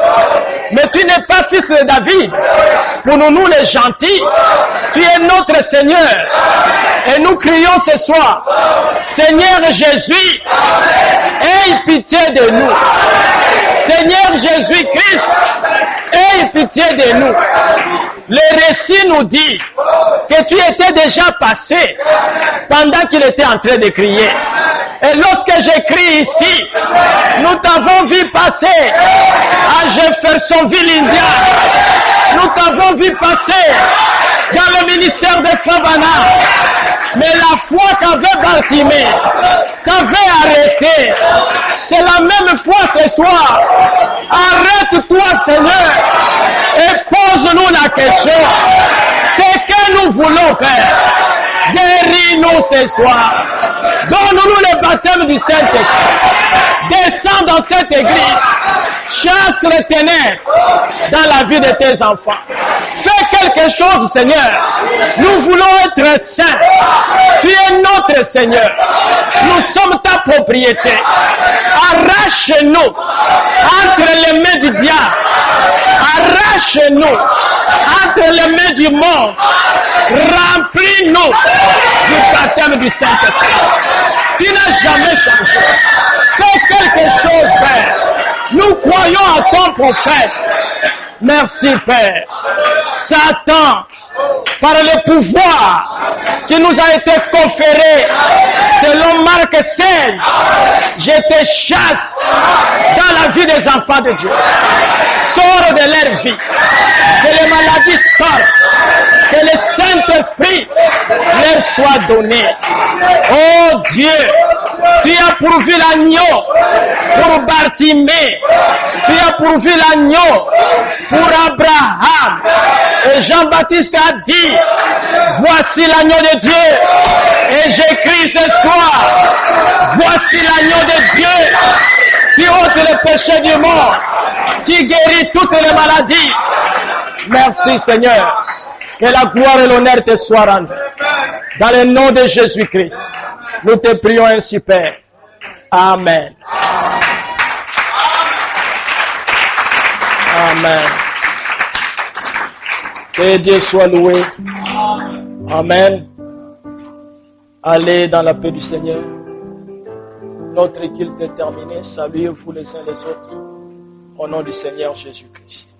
Mais tu n'es pas fils de David. Pour nous les gentils, tu es notre Seigneur. Et nous crions ce soir, Seigneur Jésus, aie pitié de nous. Seigneur Jésus-Christ, aie pitié de nous. Le récit nous dit que tu étais déjà passé pendant qu'il était en train de crier. Et lorsque j'écris ici, nous t'avons vu passer à Jeffersonville, Indiana. Nous t'avons vu passer dans le ministère de Fabana. Mais la foi qu'avait Bartimée, qu'avait arrêté, c'est la même foi ce soir. Arrête-toi, Seigneur, et pose-nous la question. C'est que nous voulons, Père. Guéris-nous ce soir. Donne-nous le baptême du Saint-Esprit. Descends dans cette église. Chasse les ténèbres dans la vie de tes enfants. Fais quelque chose, Seigneur. Nous voulons être saints. Tu es notre Seigneur. Nous sommes ta propriété. Arrache-nous entre les mains du diable. Arrache-nous entre les mains du monde. Remplis-nous du baptême du Saint-Esprit. Tu n'as jamais changé. Fais quelque chose, Père. Nous croyons à ton prophète. Merci, Père. Satan, par le pouvoir qui nous a été conféré, selon Marc 16, je te chasse dans la vie des enfants de Dieu. Sors de leur vie. Que les maladies sortent. Que le Saint-Esprit leur soit donné. Oh Dieu, tu as pourvu l'agneau pour Bartimée. Tu as pourvu l'agneau pour Abraham. Et Jean-Baptiste a dit, voici l'agneau de Dieu. Et j'écris ce soir, voici l'agneau de Dieu qui ôte le péché du monde, qui guérit toutes les maladies. Merci Seigneur. Que la gloire et l'honneur te soient rendus. Dans le nom de Jésus-Christ, nous te prions ainsi, Père. Amen. Amen. Que Dieu soit loué. Amen. Allez dans la paix du Seigneur. Notre culte est terminé. Saluez-vous les uns les autres. Au nom du Seigneur Jésus-Christ.